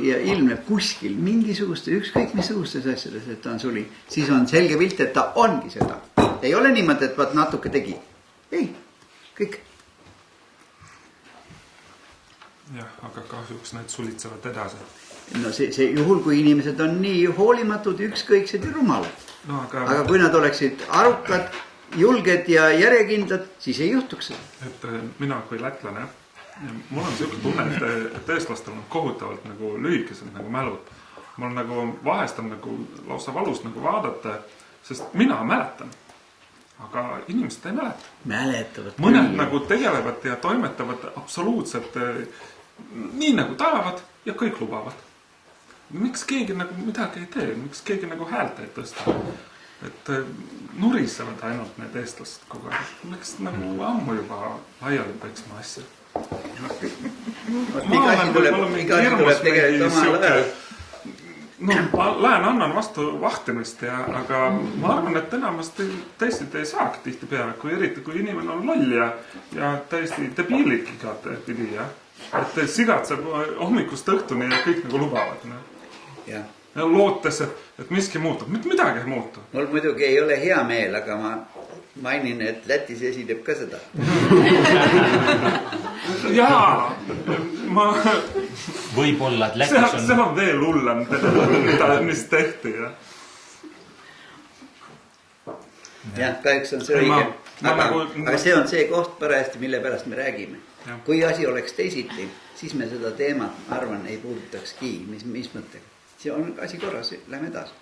ja ilmneb kuskil mingisuguste, ükskõik missugustes asjades, et ta on suli, siis on selge pilt, et ta ongi seda. Ei ole niimoodi, et vaat natuke tegi. Ei, kõik. Jah, aga kahjuks need sulitsevad edasi. No see juhul, kui inimesed on nii hoolimatud, ükskõiksed ja rumalad. No, aga kui nad oleksid arukad, julged ja järjekindlad, siis ei juhtuks seda. Et mina kui lätlane, mul on selline tunne, et eestlastel on kohutavalt nagu lühikesed nagu mälud. Mul nagu vahest on nagu lausa valus nagu vaadata, sest mina mäletan, aga inimesed ei mäleta. Mäletavad. Mõned nagu tegelevad ja toimetavad absoluutselt nii nagu tahavad ja kõik lubavad. Miks keegi nagu midagi ei tee, miks keegi nagu häält ei tõsta? Et nurisevad ainult need eestlased kogu aeg. Miks nagu ammu juba laiali peksma asja? Iga asi tuleb tegelikult omal ajal. No, ma lähen annan vastu vahtimist, aga ma arvan, et enamasti teised ei saagi tihti peale, eriti kui inimene on loll ja täiesti debiilik igat pidi. Et sigatseb hommikust õhtuni ja kõik nagu lubavad. Ja lootes, et miski muutub. Midagi ei muutu. Mul muidugi ei ole hea meel, aga ma mainin, et Lätis esineb ka seda. Jaa, Võib-olla, et Lätis on... See on veel hullem, mis tehti. Jah, kahjuks on see õige. Aga see on see koht parajasti, mille pärast me räägime. Kui asi oleks teisiti, siis me seda teemat, arvan, ei puudutakski. Mis mõttega? See on asi korras, lähme edasi.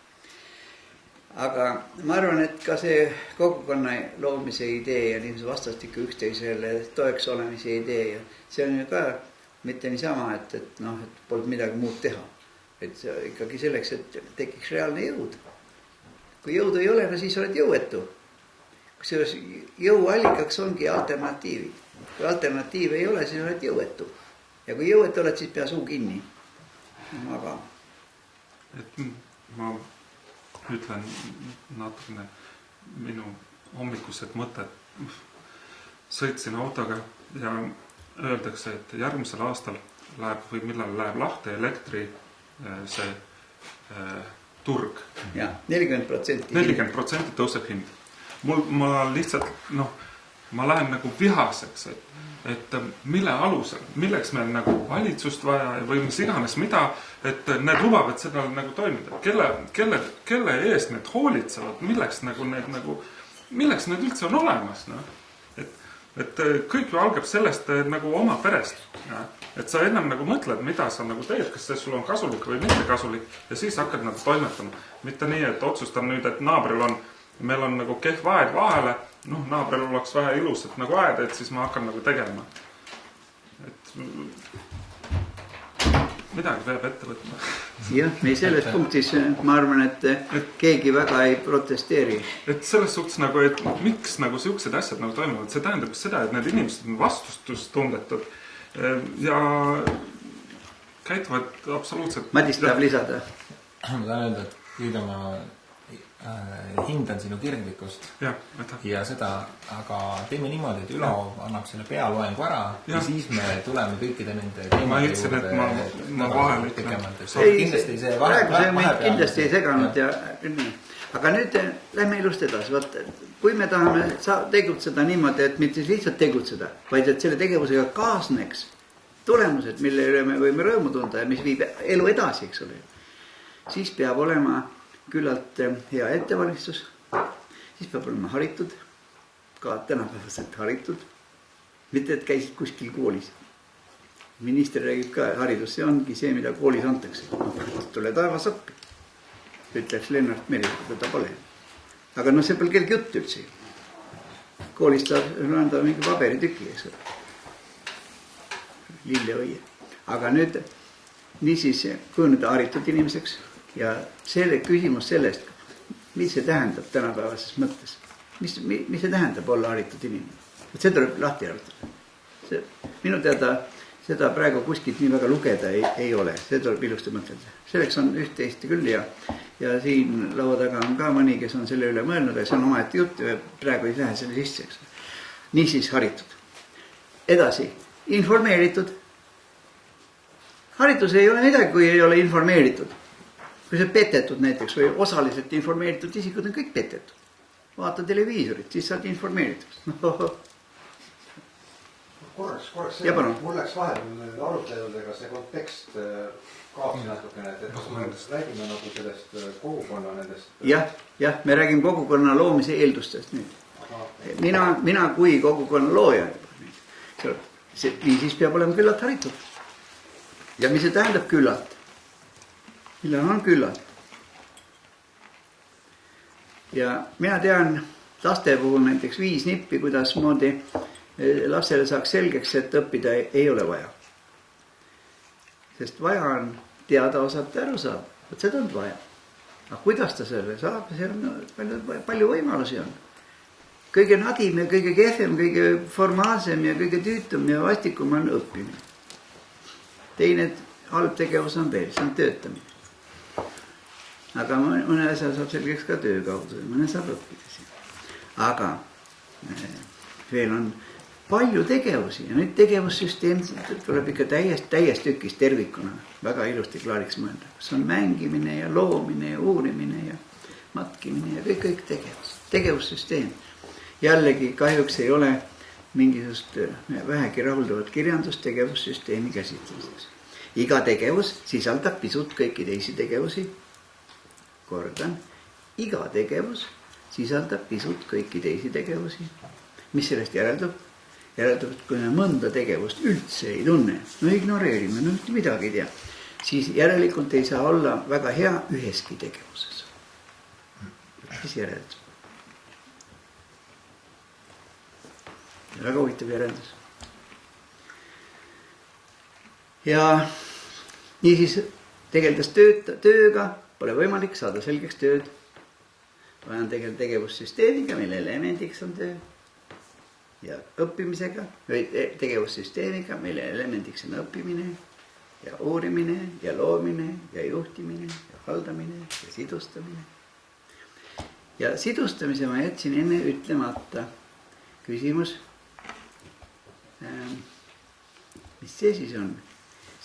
Aga ma arvan, et ka see kogukonna loomise idee ja niisuguse vastastikku üksteisele toeks olemise idee, see on ju ka mitte niisama, et polnud midagi muud teha. Et see ikkagi selleks, et tekiks reaalne jõud. Kui jõudu ei ole, no siis oled jõuetu. Kusjuures jõuallikaks ongi alternatiivid. Kui alternatiiv ei ole, siis oled jõuetu. Ja kui jõuetu oled, siis pea suu kinni. Aga... Et ma ütlen natukene minu hommikused mõtted. Sõitsin autoga ja öeldakse, et järgmisel aastal läheb või millal läheb lahti elektri see turg. Ja, 40%. 40% tõuseb hind. Ma lihtsalt, ma lähen nagu vihaseks, et mille alusel, milleks meil nagu valitsust vaja või mis iganes mida, et need lubavad seda nagu toimida. Kelle eest need hoolitsevad, milleks need üldse on olemas. Et kõik ju algab sellest nagu oma perest. Et sa ennem nagu mõtled, mida sa nagu teed, kas see sul on kasulik või mitte kasulik ja siis hakkad nagu toimetama. Mitte nii, et otsustan nüüd, et meil on nagu kehv aed vahele, naabril oleks vähe ilusat nagu aed, et siis ma hakkan nagu tegema. Et midagi peab ette võtma. Jah, selles punktis ma arvan, et keegi väga ei protesteeri. Et selles suhtes nagu, et miks nagu siuksed asjad nagu toimuvad, see tähendab seda, et need inimesed on vastustustundetud ja käituvad absoluutselt... Madis tahab lisada. Ma tahan öelda, et kõige ma hindan sinu kirglikkust aitäh. ja seda, aga teeme niimoodi, et Ülo annab selle pealoengu ära ja siis me tuleme kõikide nende ma ütlesin, et ma vahel ütlen. Kindlasti see kindlasti ei seganud ja aga nüüd lähme ilust edasi. Vaat, kui me tahame tegutseda niimoodi, et mitte lihtsalt tegutseda, vaid et selle tegevusega kaasneks tulemused, mille üle me võime rõõmu tunda ja mis viib elu edasi, eks ole. Siis peab olema küllalt hea ettevalmistus, siis peab olema haritud, ka tänapäevaselt haritud, mitte et käisid kuskil koolis. Minister räägib ka, haridus see ongi see, mida koolis antakse. Tule taevas õppi, ütleks Lennart Meri, teda pole. Aga no see pole kellegi jutt üldse. Koolist saab anda mingi paberitüki, eks ole. Lilleõie. Aga nüüd niisiis kujuneda haritud inimeseks ja selle küsimus sellest, mis see tähendab tänapäevases mõttes. Mis see tähendab olla haritud inimene? See tuleb lahti arutada. Minu teada seda praegu kuskilt nii väga lugeda ei ole. See tuleb ilusti mõtelda. Selleks on üht-teist küll ja siin laua taga on ka mõni, kes on selle üle mõelnud ja see on omaette jutt ja praegu ei lähe selle sisse. Niisiis haritud. Edasi, informeeritud. Haritus ei ole midagi, kui ei ole informeeritud. Kui see petetud näiteks või osaliselt informeeritud isikud on kõik petetud. Vaata televiisorit, siis saad informeeritud. Korraks Ja palun. mul läks vahepeal aruteludega see kontekst kaoksi natukene, et kas me räägime nagu sellest kogukonna nendest... Jah, me räägime kogukonna loomise eeldustest nüüd. Mina kui kogukonna looja, siis peab olema küllalt haritud. Ja mis see tähendab küllalt? Millal on küllalt? Ja mina tean laste puhul näiteks 5 nippi, kuidas moodi lapsele saaks selgeks, et õppida ei ole vaja. Sest vaja on teada osata aru saab. Võt seda on vaja. Aga kuidas ta selle saab? See on palju võimalusi on. Kõige nadim ja kõige kehvem, kõige formaalsem ja kõige tüütum ja vastikum on õppimine. Teine halb tegevus on veel, see on töötamine. Aga mõne asja saab selgeks ka töö kaudu, mõne saab õppida siin. Aga veel on palju tegevusi ja nüüd tegevussüsteem tuleb ikka täiest tükis tervikuna väga ilusti klaariks mõelda. See on mängimine ja loomine ja uurimine ja matkimine ja kõik tegevussüsteem. Jällegi kahjuks ei ole mingisugust vähegi rahuldavat kirjandust tegevussüsteemi käsitlemiseks. Iga tegevus sisaldab pisut kõiki teisi tegevusi. Kordan, iga tegevus sisaldab pisut kõiki teisi tegevusi. Mis sellest järeldub? Järeldub, et kui me mõnda tegevust üldse ei tunne, no ignoreerime, no midagi ei tea, siis järelikult ei saa olla väga hea üheski tegevuses. Mis järeldub? Väga huvitav järeldus. Ja niisiis tegeldes tööga pole võimalik saada selgeks tööd. Vajan tegeleda tegevussüsteemiga, mille elemendiks on töö. Ja õppimisega, või tegevussüsteemiga, mille elemendiks on õppimine ja uurimine ja loomine ja juhtimine ja haldamine ja sidustamine. Ja sidustamise ma jätsin enne ütlemata. Küsimus, mis see siis on?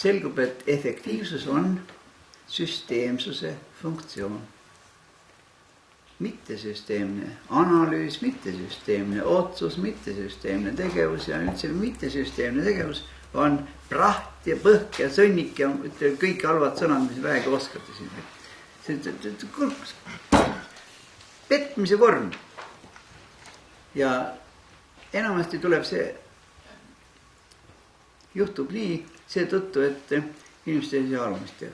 Selgub, et efektiivsus on süsteemsuse funktsioon. Mittesüsteemne analüüs, mittesüsteemne otsus, mittesüsteemne tegevus ja üldse mittesüsteemne tegevus on praht ja põhk ja sõnnik ja kõik halvad sõnad, mis vähegi oskate siin. See petmise vorm. Ja enamasti tuleb see, juhtub nii seetõttu, et inimesed ei saa arvamist teha.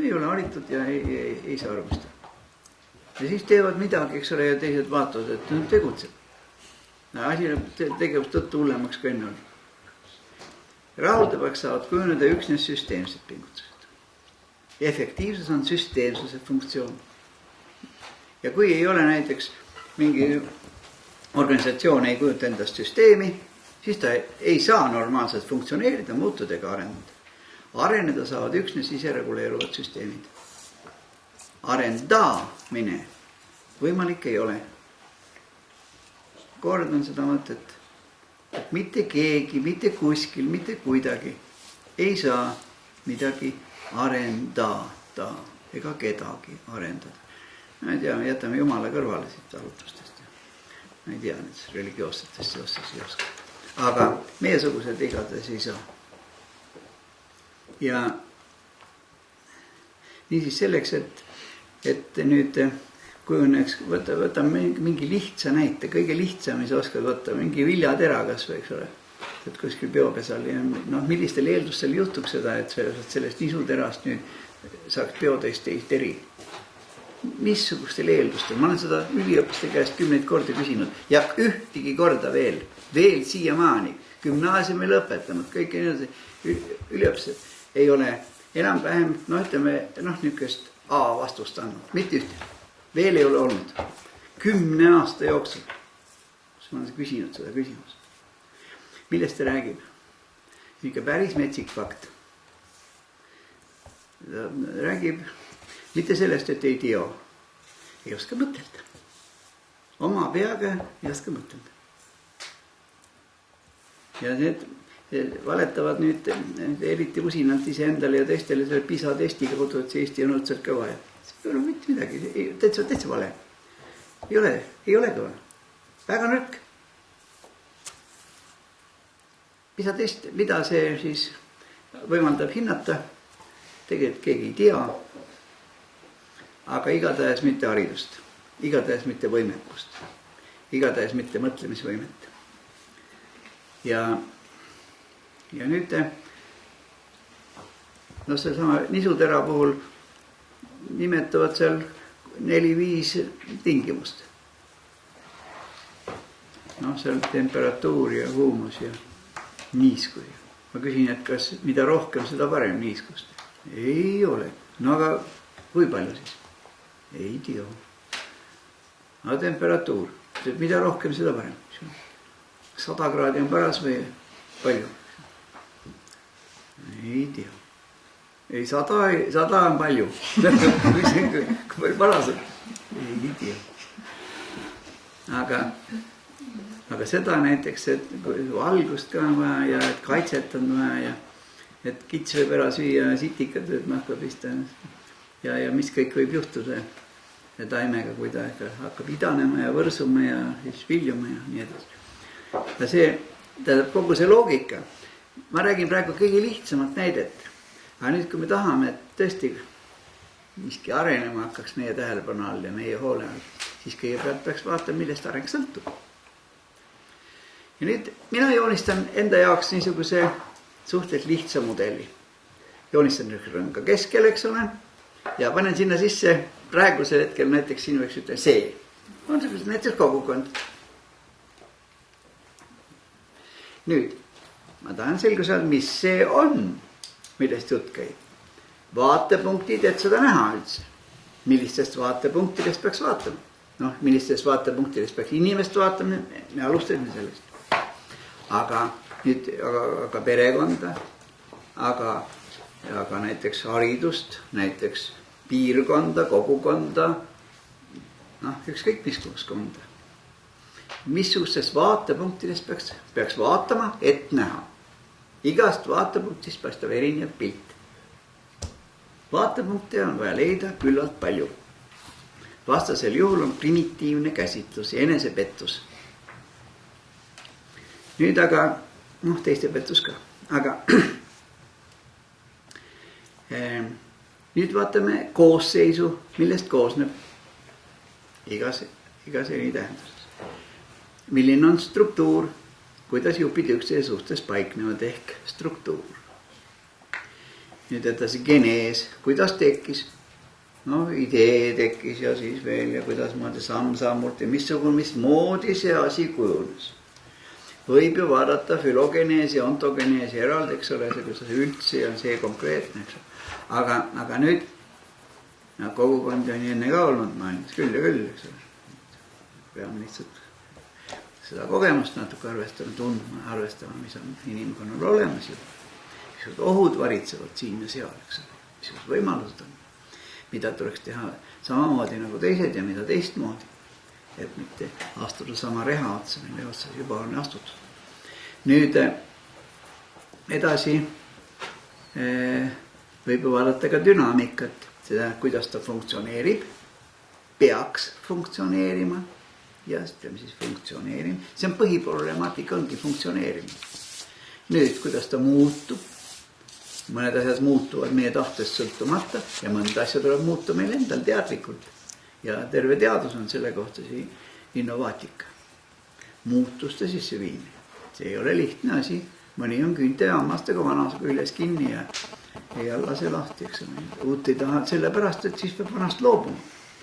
Ei ole haritud ja ei saa arvamist teha. Ja siis teevad midagi, eks ole, ja teised vaatavad, et nüüd tegutseb. Asi tegevus tõttu hullemaks kui enne oli. Rahuldavaks saavad kujuneda üksnes süsteemsed pingutused. Efektiivsus on süsteemsuse funktsioon. Ja kui ei ole näiteks mingi organisatsioon ei kujuta endast süsteemi, siis ta ei saa normaalselt funktsioneerida, muutuda ega areneda. Areneda saavad üksnes isereguleeruvad süsteemid. Arendamine võimalik ei ole. Kordan seda mõtet, et mitte keegi, mitte kuskil, mitte kuidagi ei saa midagi arendada ega kedagi arendada. Ma ei tea, me jätame Jumala kõrvale siit arutustest. Ma ei tea, nüüd religioossetest seostes ei oska. Aga meiesugused igatahes ei saa. Ja niisiis selleks, et nüüd kujuneks, võtame mingi lihtsa näite, kõige lihtsam, mis oskad võtta, mingi viljatera kas või, eks ole, et kuskil peopesal ja millistel eeldustel juhtub seda, et sellest nisuterast nüüd saaks bioteist teri. Missugustel eeldustel? Ma olen seda üliõpilaste käest 10 korda küsinud ja ühtegi korda veel siiamaani, gümnaasiumi lõpetanud, kõik üliõpilased ei ole enam-vähem, niisugust A vastust andnud, mitte ühtegi. Veel ei ole olnud 10 aasta jooksul, kus ma olen küsinud seda küsimust. Millest ta räägib? Ikka päris metsik fakt. Ta räägib mitte sellest, et ei tea, ei oska mõtelda. Oma peaga ei oska mõtelda. Ja need valetavad nüüd eriti usinalt iseendale ja teistele selle PISA testi kaudu, et see Eesti on õudselt kõva. See ei ole mitte midagi, täitsa vale. Ei ole kõva. Väga nõrk. PISA test, mida see siis võimaldab hinnata, tegelikult keegi ei tea, aga igatahes mitte haridust, igatahes mitte võimekust, igatahes mitte mõtlemisvõimet. Ja nüüd see sama nisutera puhul nimetavad seal 4-5 tingimust. Seal temperatuur ja huumus ja niiskus. Ma küsin, et kas mida rohkem, seda parem niiskust? Ei ole. Aga kui palju siis? Ei tea. Aga temperatuur. Mida rohkem, seda parem. 100 kraadi on paras või palju? Ei tea. Ei, 100 on palju. Kui paras on? Ei tea. Aga seda näiteks, et valgust ka on vaja ja et kaitset on vaja ja et kits võib ära süüa ja sitikad võib nahka pista. Ja mis kõik võib juhtuda ja taimega, kui ta hakkab idanema ja võrsuma ja siis viljuma ja nii edasi. Ja see, tähendab kogu see loogika. Ma räägin praegu kõige lihtsamat näidet. Aga nüüd, kui me tahame, et tõesti miski arenema hakkaks meie tähelepanu all ja meie hoole all, siis kõigepealt peaks vaatama, millest areng sõltub. Ja nüüd mina joonistan enda jaoks niisuguse suhteliselt lihtsa mudeli. Joonistan rõnga keskel, eks ole, ja panen sinna sisse praegusel hetkel näiteks siin võiks ütelda see. On see näiteks kogukond. Nüüd, ma tahan selgusel, mis see on, millest jutt käib. Vaatepunktid, et seda näha üldse. Millistest vaatepunktidest peaks vaatama? Millistest vaatepunktidest peaks inimest vaatama? Me alustasime sellest. Aga perekonda, aga näiteks haridust, näiteks piirkonda, kogukonda, ükskõik mis konda. Missugustest vaatepunktidest peaks vaatama, et näha. Igast vaatepunktist paistab erinev pilt. Vaatepunkte on vaja leida küllalt palju. Vastasel juhul on primitiivne käsitlus ja enesepettus. Nüüd aga, teiste pettus ka, aga nüüd vaatame koosseisu, millest koosneb igas eri tähenduses. Milline on struktuur, kuidas jupid üksteise suhtes paiknevad ehk struktuur. Nüüd edasi genees, kuidas tekkis, idee tekkis ja siis veel ja kuidas moodi samm-sammult ja mismoodi see asi kujunes. Võib ju vaadata fülogeneesi ja ontogeneesi eraldi, eks ole, see üldse on see konkreetne, eks ole. Aga nüüd, kogukondi on enne ka olnud maailmas, küll ja küll, eks ole. Peame lihtsalt seda kogemust natuke arvestama, mis on inimkonnal olemas ja mis ohud varitsevad siin ja seal, eks ole, mis võimalused on. mida tuleks teha samamoodi nagu teised ja mida teistmoodi. Et mitte astuda sama reha otsa, mille otsas juba on astutud. Nüüd edasi võib vaadata ka dünaamikat, seda, kuidas ta funktsioneerib, peaks funktsioneerima ja ütleme siis funktsioneerima. See on põhiproblemaatika, ongi funktsioneerima. Nüüd, kuidas ta muutub, mõned asjad muutuvad meie tahtest sõltumata ja mõned asjad tuleb muuta meil endal teadlikult. Ja terve teadus on selle kohta innovaatika. Muutuste sisse viimine. See ei ole lihtne asi. Mõni on küünte ja hammastega vanas küljes kinni ja ei lase lahti. Uut ei taha sellepärast, et siis peab vanast loobuma.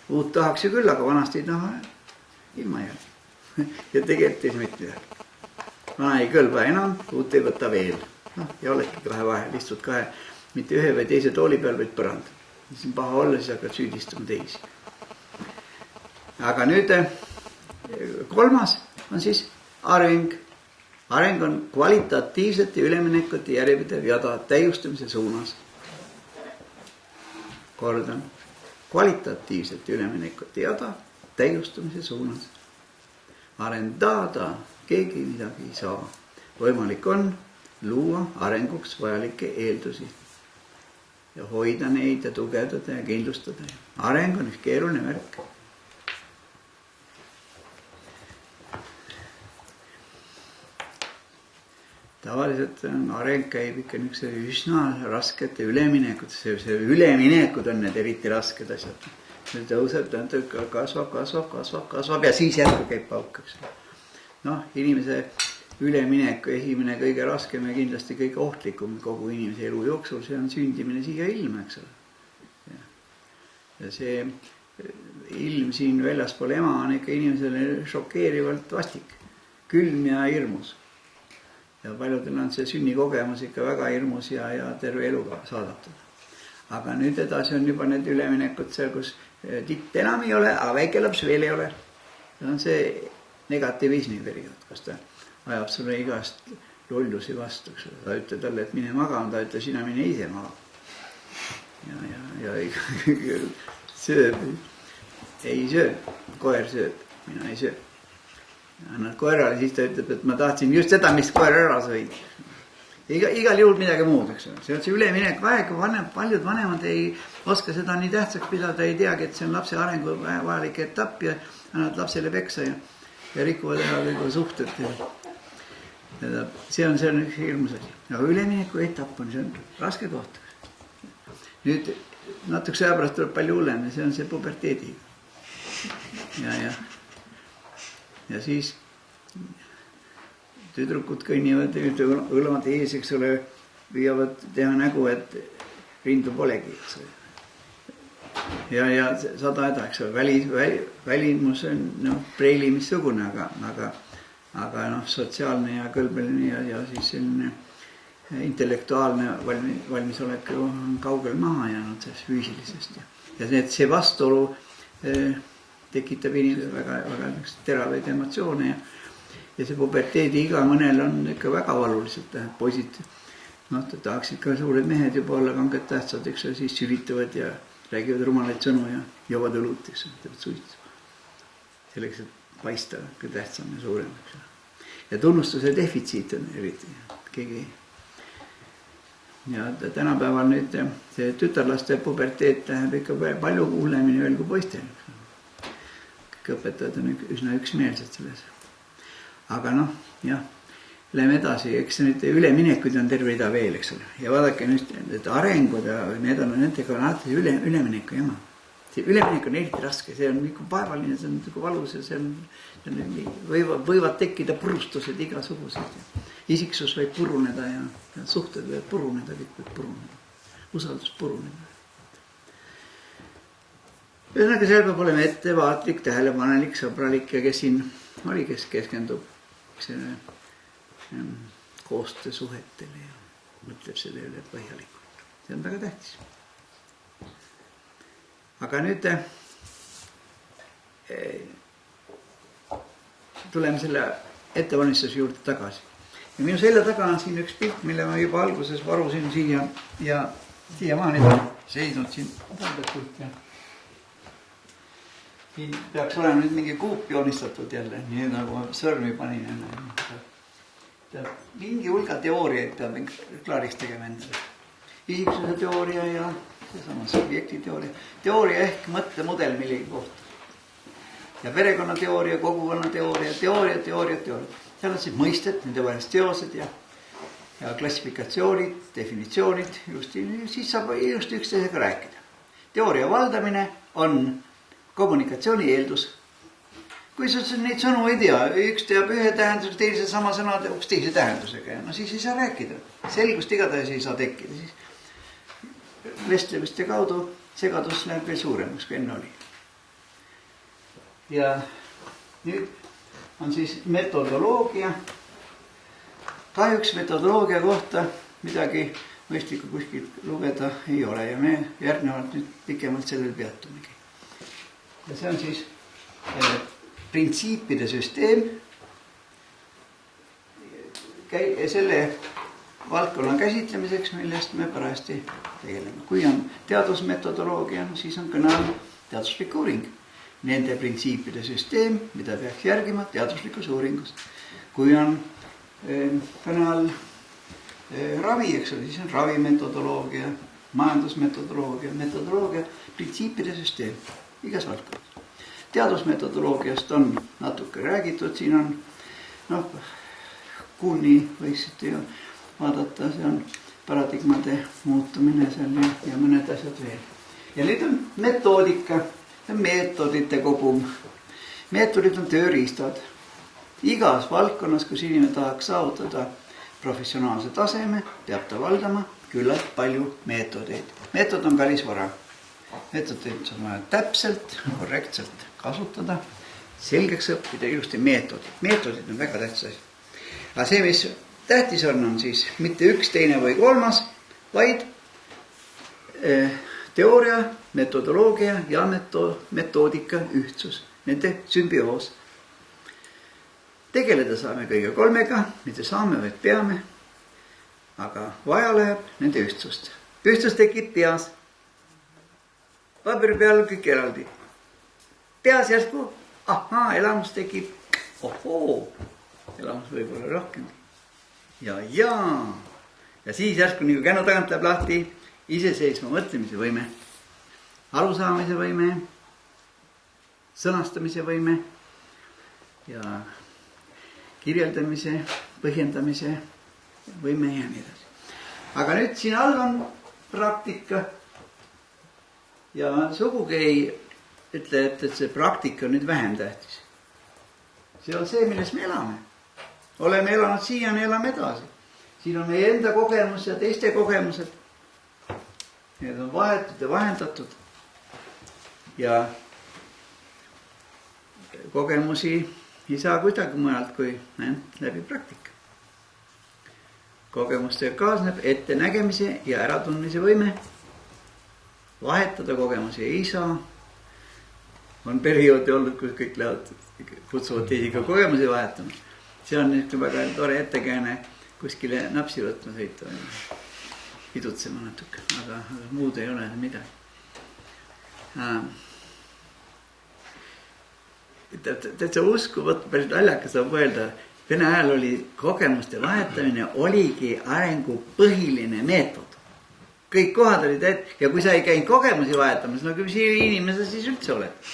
Uut tahaks ju küll, aga vanast ei taha ilma jääda. Ja tegelikult ei mitte midagi. Vana ei kõlba enam, uut ei võta veel. Ja oledki kahe vahel, istud kahe, mitte ühe või teise tooli peal, vaid põranda. Siis on paha olla, siis hakkad süüdistama teisi. Aga nüüd kolmas on siis areng. Areng on kvalitatiivsete üleminekute järjepidev jada täiustamise suunas. Kordan, kvalitatiivsete üleminekute jada täiustamise suunas. Arendada keegi midagi ei saa. Võimalik on luua arenguks vajalikke eeldusi ja hoida neid ja tugevdada ja kindlustada. Areng on üks keeruline värk. Tavaliselt areng käib ikka üsna raskete üleminekud. See üleminekud on need eriti rasked asjad. See tõuseb, kasvab ja siis jätku käib pauk. Inimese ülemineku esimene kõige raskem ja kindlasti kõige ohtlikum kogu inimese elu jooksul, see on sündimine siia ilma, eks ole. Ja see ilm siin väljaspool ema on ikka inimesele šokeerivalt vastik, külm ja hirmus. Ja paljudel on see sünnikogemus ikka väga hirmus ja terve eluga saadatud. Aga nüüd edasi on juba need üleminekud seal, kus titt enam ei ole, aga väike laps veel ei ole. See on see negatiivismi periood, kus ta ajab sulle igast lollusi vastu. Ta ütleb talle, et mine magama, ta ütleb, sina mine ise magama. Ja sööb, ei sööb, koer sööb, mina ei sööb. Annad koerale, siis ta ütleb, et ma tahtsin just seda, mis koer ära sõid. Igal juhul midagi muud, eks ole. See on see üleminek aeg, paljud vanemad ei oska seda nii tähtsaks pidada, ei teagi, et see on lapse arengu vajalik etapp ja annad lapsele peksa ja rikuvad ära kõik suhted. See on üks hirmus asi. Aga ülemineku etapp on, see on raske koht. Nüüd natuke sõjapärast tuleb palju hullem ja see on see puberteedi. Ja siis tüdrukud kõnnivad õlmad ees, eks ole, püüavad teha nägu, et rindu polegi. Ja sada häda, eks ole, välimus on preili missugune, aga sotsiaalne ja kõlbeline ja siis selline intellektuaalne valmisolek on kaugel maha jäänud sellest füüsilisest. Ja see vastuolu tekitab inimesele väga teravaid emotsioone ja see puberteedi iga mõnel on ikka väga valuliselt poisid. Tahaksid ka suured mehed juba olla kanged tähtsad, eks siis sülitavad ja räägivad rumalaid sõnu ja joovad õlut, eks teevad suitsu. Selleks, et paista kui tähtsam ja suurem. Ja tunnustuse defitsiit on eriti keegi. Ja tänapäeval nüüd see tütarlaste puberteet läheb ikka palju hullemini veel kui poistel. Õpetajad on üsna üksmeelsed selles. Aga läheme edasi, eks nüüd üleminekud on terve ida veel, eks ole. Ja vaadake nüüd, need arengud ja nendega on alati ülemineku jama. See üleminek on eriti raske, see on vaevaline, see on valus ja võivad tekkida purustused igasugused. Isiksus võib puruneda ja suhted võivad puruneda, kõik võib puruneda. Usaldus puruneda. Ühesõnaga seal peab olema ettevaatlik, tähelepanelik, sõbralik ja kes siin oli, kes keskendub koostöösuhetele ja mõtleb selle üle põhjalikult. See on väga tähtis. Aga nüüd tuleme selle ettevalmistuse juurde tagasi. Ja minu selja taga on siin üks pilt, mille ma juba alguses varusin siia ja siiamaani ta on seisnud siin pooldatult ja siin peaks olema nüüd mingi kuup joonistatud jälle, nii nagu ma sõrmi panin enne. Mingi hulga teooriaid peab klaariks tegema endale. Isiksuse teooria ja seesama subjekti teooria. Teooria ehk mõttemudel millegi kohta. Ja perekonnateooria, kogukonnateooria, teooria. Seal on siis mõisted, nende vahelist teosed ja klassifikatsioonid, definitsioonid, siis saab just üksteisega rääkida. Teooria valdamine on kommunikatsiooni eeldus. Kui sa neid sõnu ei tea, üks teab ühe tähenduse, teise sama sõna teab teise tähendusega, no siis ei saa rääkida. Selgust igatahes ei saa tekkida. Siis vestlemiste kaudu segadus läheb veel suuremaks, kui enne oli. Ja nüüd on siis metodoloogia. Kahjuks metodoloogia kohta midagi mõistlikku kuskilt lugeda ei ole ja me järgnevalt nüüd pikemalt sellel peatumegi. Ja see on siis printsiipide süsteem selle valdkonna käsitlemiseks, millest me parajasti tegeleme. Kui on teadusmetodoloogia, siis on kõne all teaduslik uuring. Nende printsiipide süsteem, mida peaks järgima teaduslikus uuringus. Kui on kõne all ravi, eks ole, siis on ravimetodoloogia, majandusmetodoloogia, metodoloogia, printsiipide süsteem igas valdkonnas. Teadusmetodoloogiast on natuke räägitud, siin on kuni võiksite ju vaadata, see on paradigmade muutumine seal ja mõned asjad veel. Ja nüüd on metoodika, meetodite kogum. Meetodid on tööriistad. Igas valdkonnas, kus inimene tahaks saavutada professionaalse taseme, peab ta valdama küllalt palju meetodeid. Meetod on kallis vara. Meetodeid on vaja täpselt, korrektselt kasutada, selgeks õppida ilusti meetodid. Meetodid on väga tähtsad. Aga see, mis tähtis on siis mitte üks, teine või kolmas, vaid teooria, metodoloogia ja metoodika ühtsus, nende sümbioos. Tegeleda saame kõige kolmega, mitte saame, vaid peame, aga vaja läheb nende ühtsust. Ühtsus tekib peas. Paberi peal kõik eraldi. Peas järsku, elamus tekib, elamus võib olla rohkem. Ja siis järsku nagu kännu tagant läheb lahti iseseisva mõtlemise võime, arusaamise võime, sõnastamise võime ja kirjeldamise, põhjendamise võime ja nii edasi. Aga nüüd siin all on praktika ja sugugi ei ütle, et see praktika on nüüd vähem tähtis. See on see, milles me elame. Oleme elanud siiani, elame edasi. Siin on meie enda kogemus ja teiste kogemused. Need on vahetud ja vahendatud. Ja kogemusi ei saa kuidagi mujalt kui läbi praktika. Kogemustega kaasneb ettenägemise ja äratundmise võime. Vahetada kogemusi ei saa. On perioodi olnud, kus kõik lähevad, kutsuvad teisiga kogemusi vahetama. See on niisugune väga tore ettekääne kuskile napsi võtma sõita. Pidutsema natuke, aga muud ei ole midagi. Täitsa usku, päris naljakas saab öelda, Vene ajal oli kogemuste vahetamine oligi arengu põhiline meetod. Kõik kohad olid ja kui sa ei käinud kogemusi vahetamas, no kui see inimese siis üldse oled.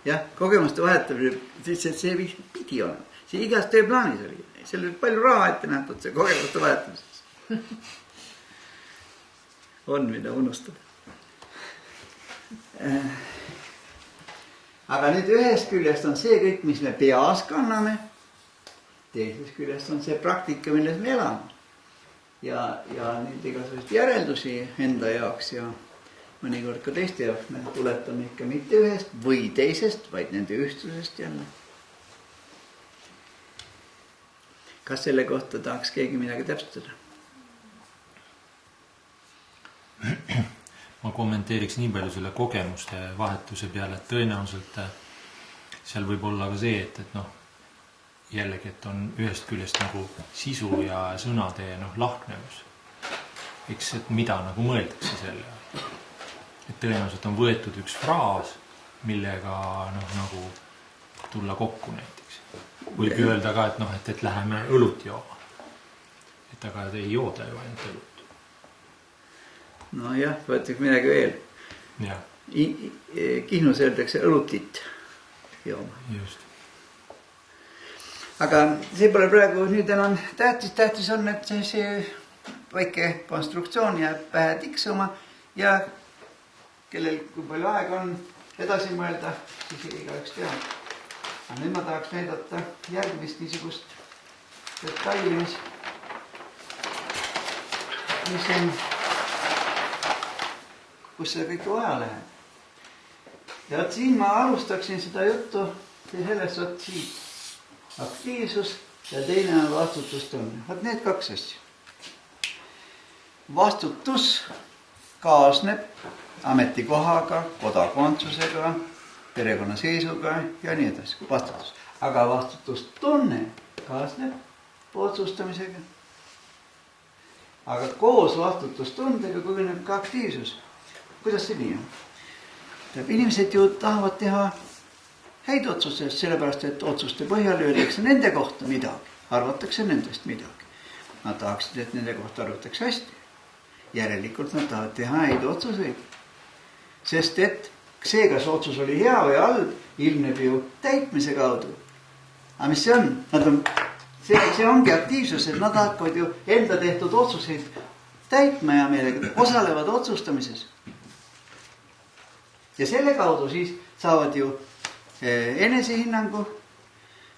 Ja kogemuste vahetamine, siis see pidi olema. See igas tööplaanis oli. Seal oli palju raha ette nähtud see kogemuste vahetamises. On mida unustada. Aga nüüd ühest küljest on see kõik, mis me peas kanname. Teisest küljest on see praktika, milles me elame. Ja nüüd igasugust järeldusi enda jaoks ja mõnikord ka teiste jaoks me tuletame ikka mitte ühest või teisest, vaid nende ühtsusest jälle. Kas selle kohta tahaks keegi midagi täpsustada? Ma kommenteeriks nii palju selle kogemuste vahetuse peale, et tõenäoliselt seal võib olla ka see, et jällegi, et on ühest küljest nagu sisu ja sõnade lahknevus. eks, et mida nagu mõeldakse selle all. Et tõenäoliselt on võetud üks fraas, millega nagu tulla kokku näiteks. Võib öelda ka, et läheme õlut jooma. Et aga ei jooda ju ainult õlut. No jah, võetakse midagi veel. Ja. Kihnus öeldakse õlutit jooma. Just. Aga see pole praegu nüüd enam tähtis on, et see väike konstruktsioon jääb pähe tiksuma ja kellel kui palju aega on edasi mõelda, siis igaüks teab. Aga nüüd ma tahaks näidata järgmist niisugust detaili, mis on, kus see kõik vaja läheb. Ja siin ma alustaksin seda juttu sellest siit. Aktiivsus ja teine on vastutustunne. Vaat need kaks asja. Vastutus kaasneb ametikohaga, kodakondsusega, perekonnaseisuga ja nii edasi. Vastutus. Aga vastutustunne kaasneb otsustamisega. Aga koos vastutustundega kujuneb ka aktiivsus. Kuidas see nii on? Inimesed ju tahavad teha häid otsused, sellepärast, et otsuste põhjal öeldakse nende kohta midagi, arvatakse nendest midagi. Nad tahaksid, et nende kohta arvatakse hästi. Järelikult nad tahavad teha häid otsuseid. Sest et see, kas otsus oli hea või halb, ilmneb ju täitmise kaudu. Aga mis see on? See ongi aktiivsus, et nad hakkavad ju enda tehtud otsuseid täitma ja meelega osalevad otsustamises. Ja selle kaudu siis saavad ju enesehinnangu,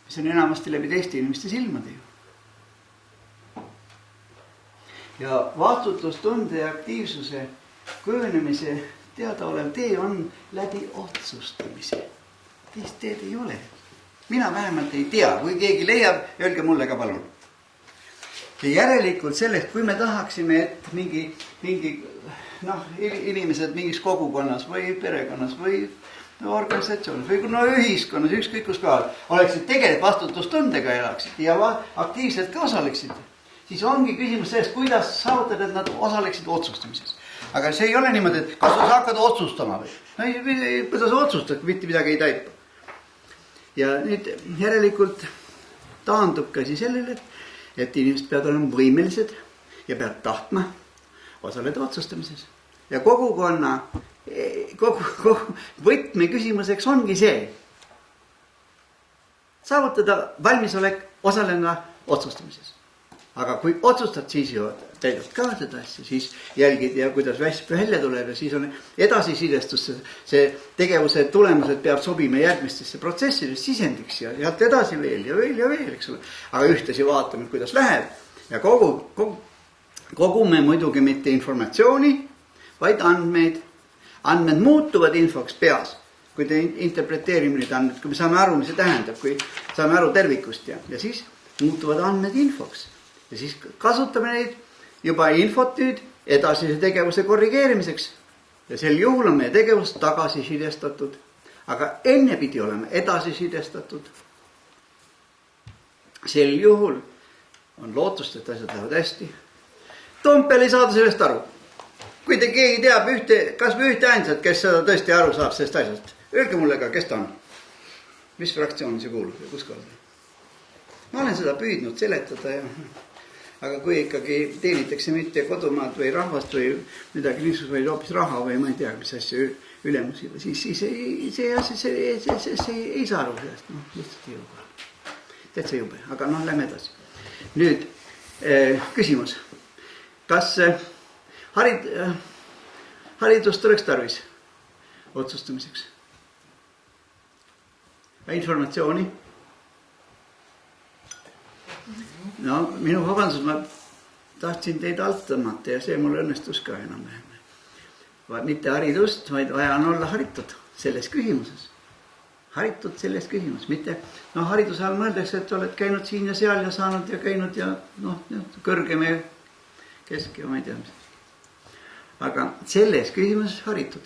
mis on enamasti läbi teiste inimeste silmade ju. Ja vastutustunde ja aktiivsuse kujunemise teadaolev tee on läbi otsustamise. Teist teed ei ole. Mina vähemalt ei tea, kui keegi leiab, öelge mulle ka palun. Ja järelikult sellest, kui me tahaksime, et mingi inimesed mingis kogukonnas või perekonnas või organisatsioonis või ühiskonnas, ükskõik kus kohal, oleksid tegelikult vastutustundega elaksid ja aktiivselt ka osaleksid, siis ongi küsimus sellest, kuidas saavutada, et nad osaleksid otsustamises. Aga see ei ole niimoodi, et kas sa hakkad otsustama või? Kuidas sa otsustad, kui mitte midagi ei taipa. Ja nüüd järelikult taandub ka siis sellele, et inimesed peavad olema võimelised ja peavad tahtma osaleda otsustamises. Ja kogukonna võtme küsimuseks ongi see. Saavutada valmisolek osaleda otsustamises. Aga kui otsustad, siis ju täidad ka seda asja, siis jälgid ja kuidas välja tuleb ja siis on edasisidestus. See tegevuse tulemused peab sobima järgmistesse protsessidesse sisendiks ja sealt edasi veel ja veel ja veel, eks ole. Aga ühtesi vaatame, kuidas läheb ja kogume muidugi mitte informatsiooni, vaid andmeid. Andmed muutuvad infoks peas, kui te interpreteerime neid andmeid, kui me saame aru, mis see tähendab, kui saame aru tervikust ja siis muutuvad andmed infoks. Ja siis kasutame neid juba infot nüüd edasise tegevuse korrigeerimiseks. Ja sel juhul on meie tegevus tagasisidestatud. Aga enne pidi olema edasisidestatud. Sel juhul on lootust, et asjad lähevad hästi. Toompeal ei saada sellest aru. Kui te keegi teab kas või ühte ainsat, kes seda tõesti aru saab sellest asjast, öelge mulle ka, kes ta on. Mis fraktsioon see kuulub ja kus korda? Ma olen seda püüdnud seletada, aga kui ikkagi teenitakse mitte kodumaad või rahvast või midagi niisugust, või hoopis raha või ma ei tea, mis asja ülemusi, siis see ei saa aru sellest. Lihtsalt ei jube. Täitsa jube, aga lähme edasi. Nüüd küsimus. Kas haridust oleks tarvis otsustamiseks? Informatsiooni? No minu vabandus, ma tahtsin teid alt tõmmata ja see mul õnnestus ka enam-vähem. Mitte haridust, vaid vaja on olla haritud selles küsimuses. Haritud selles küsimuses, mitte hariduse all mõeldakse, et oled käinud siin ja seal ja saanud ja käinud ja kõrgem ja kesk ja ma ei tea mis. Aga selles küsimuses haritud.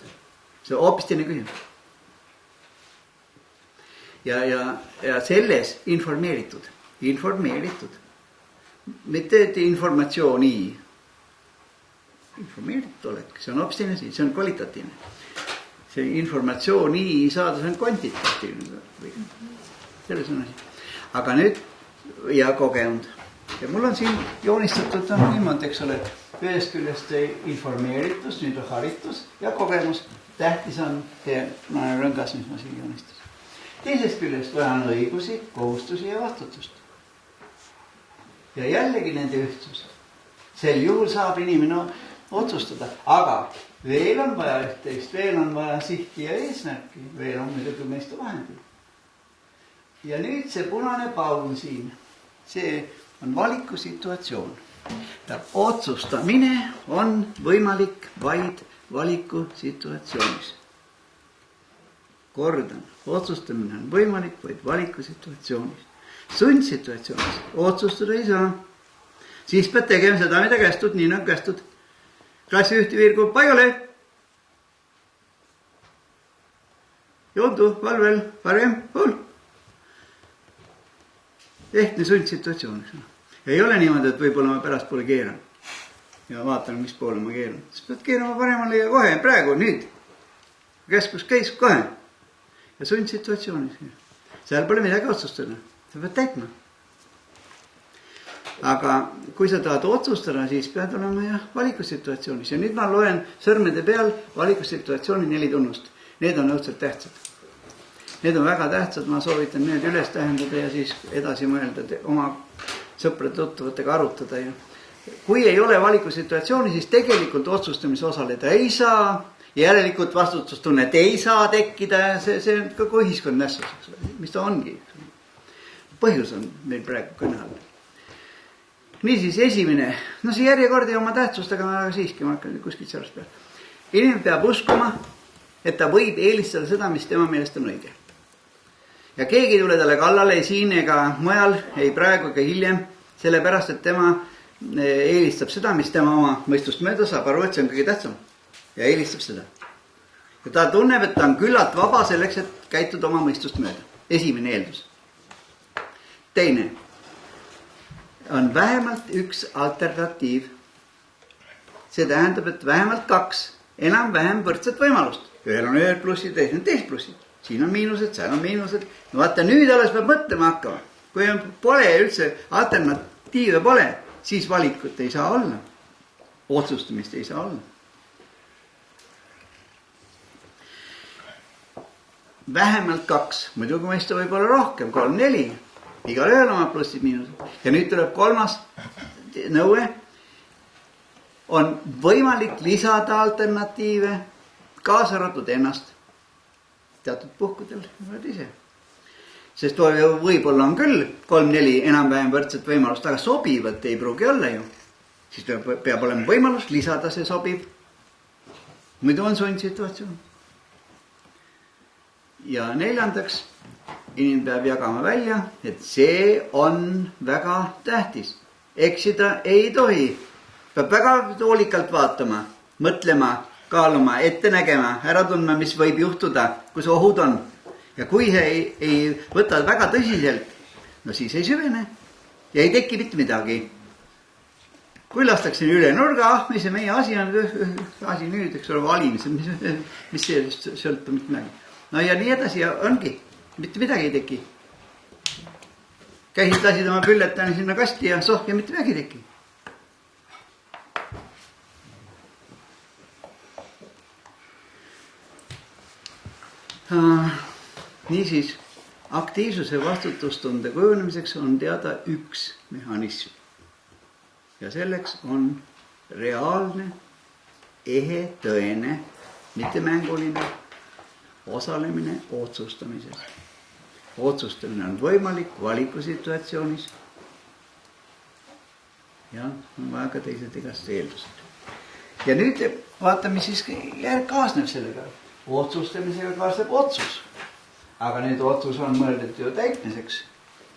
See on hoopis teine küsimus. Ja selles informeeritud. Mitte informatsiooni. informeeritud olek, see on hoopis teine asi, see on kvalitatiivne. See informatsiooni saada, see on kvantitatiivne. Selles on asi. Aga nüüd ja kogenud. Ja mul on siin joonistatud niimoodi, eks ole, et ühest küljest informeeritus, nüüd on haritus ja kogemus. Tähtis on rõngas, mis ma siin joonistas. Teisest küljest vajan õigusi, kohustusi ja vastutust. Ja jällegi nende ühtsus. Sel juhul saab inimene otsustada, aga veel on vaja üht-teist, veel on vaja sihti ja eesmärki, veel on muidugi meeste vahendid. Ja nüüd see punane paun siin, see on valikusituatsioon. Otsustamine on võimalik vaid valikusituatsioonis. Kordan, otsustamine on võimalik vaid valikusituatsioonis. Sundsituatsioonis otsustada ei saa. Siis pead tegema seda, mida kästud, nii nagu kästud. Klassi ühti virgub paigale. Joondu, valvel, varem, pool. Ehtne sundsituatsioon. Ei ole niimoodi, et võib-olla ma pärast poole keeran. Ja vaatan, mis poole ma keeran. Siis pead keerama paremale ja kohe, praegu, nüüd. Keskus käis kohe. Ja sundsituatsioonis. Seal pole midagi otsustada. Sa pead täitma. Aga kui sa tahad otsustada, siis pead olema ja valikusituatsioonis. Ja nüüd ma loen sõrmede peal valikusituatsiooni 4 tunnust. Need on õudselt tähtsad. Need on väga tähtsad, ma soovitan need üles tähendada ja siis edasi mõelda, oma sõprade tuttuvatega arutada. Kui ei ole valikusituatsiooni, siis tegelikult otsustamise osaleda ei saa. Järelikult vastutustunnet ei saa tekkida ja see on kogu ühiskond nässus, mis ta ongi. Põhjus on meil praegu kõne all. Niisiis esimene, see järjekord ei oma tähtsust, aga siiski ma hakkan kuskilt sellest peal. Inimene peab uskuma, et ta võib eelistada seda, mis tema meelest on õige. Ja keegi ei tule talle kallale ei siin ega mujal, ei praegu ega hiljem, sellepärast, et tema eelistab seda, mis tema oma mõistust mööda saab aru, et see on kõige tähtsam. Ja eelistab seda. Ja ta tunneb, et ta on küllalt vaba selleks, et käituda oma mõistust mööda. Esimene eeldus. Teine. On vähemalt üks alternatiiv. See tähendab, et vähemalt 2 enam-vähem võrdset võimalust. Ühel on ühed plussid, teisel on teist plussid. Siin on miinused, seal on miinused. No vaata, nüüd alles peab mõtlema hakkama. Kui pole üldse alternatiive pole, siis valikut ei saa olla. Otsustamist ei saa olla. Vähemalt 2. Muidugi mõista võib olla rohkem, 3, 4. Igal ühel oma plussid miinused. Ja nüüd tuleb 3. nõue. On võimalik lisada alternatiive, kaasa arvatud ennast. Teatud puhkudel võid ise. Sest võib-olla on küll 3, 4 enam-vähem võrdset võimalust, aga sobivat ei pruugi olla ju. Siis peab olema võimalus lisada see sobiv. Muidu on sundsituatsioon. Ja 4. Inimene peab jagama välja, et see on väga tähtis. Eksida ei tohi. Peab väga hoolikalt vaatama, mõtlema, kaaluma, ette nägema, ära tundma, mis võib juhtuda, kus ohud on. Ja kui ei võta väga tõsiselt, no siis ei süvene ja ei teki mitte midagi. Kui lastakse üle nurga, mis see meie asi on, asi nüüd, eks ole, valimised, mis sellest sõltub mitte midagi. No ja nii edasi ja ongi. Mitte midagi ei teki. Käisid lasid oma pülletani sinna kasti ja mitte midagi ei teki. Niisiis, aktiivsuse vastutustunde kujunemiseks on teada üks mehhanism. Ja selleks on reaalne, ehe, tõene, mitte mänguline osalemine otsustamises. Otsustamine on võimalik valikusituatsioonis ja on vaja ka teised igast eeldused. Ja nüüd vaatame, mis siis kaasneb sellega. Otsustamisega kaasneb otsus. Aga nüüd otsus on mõeldud ju täitmiseks.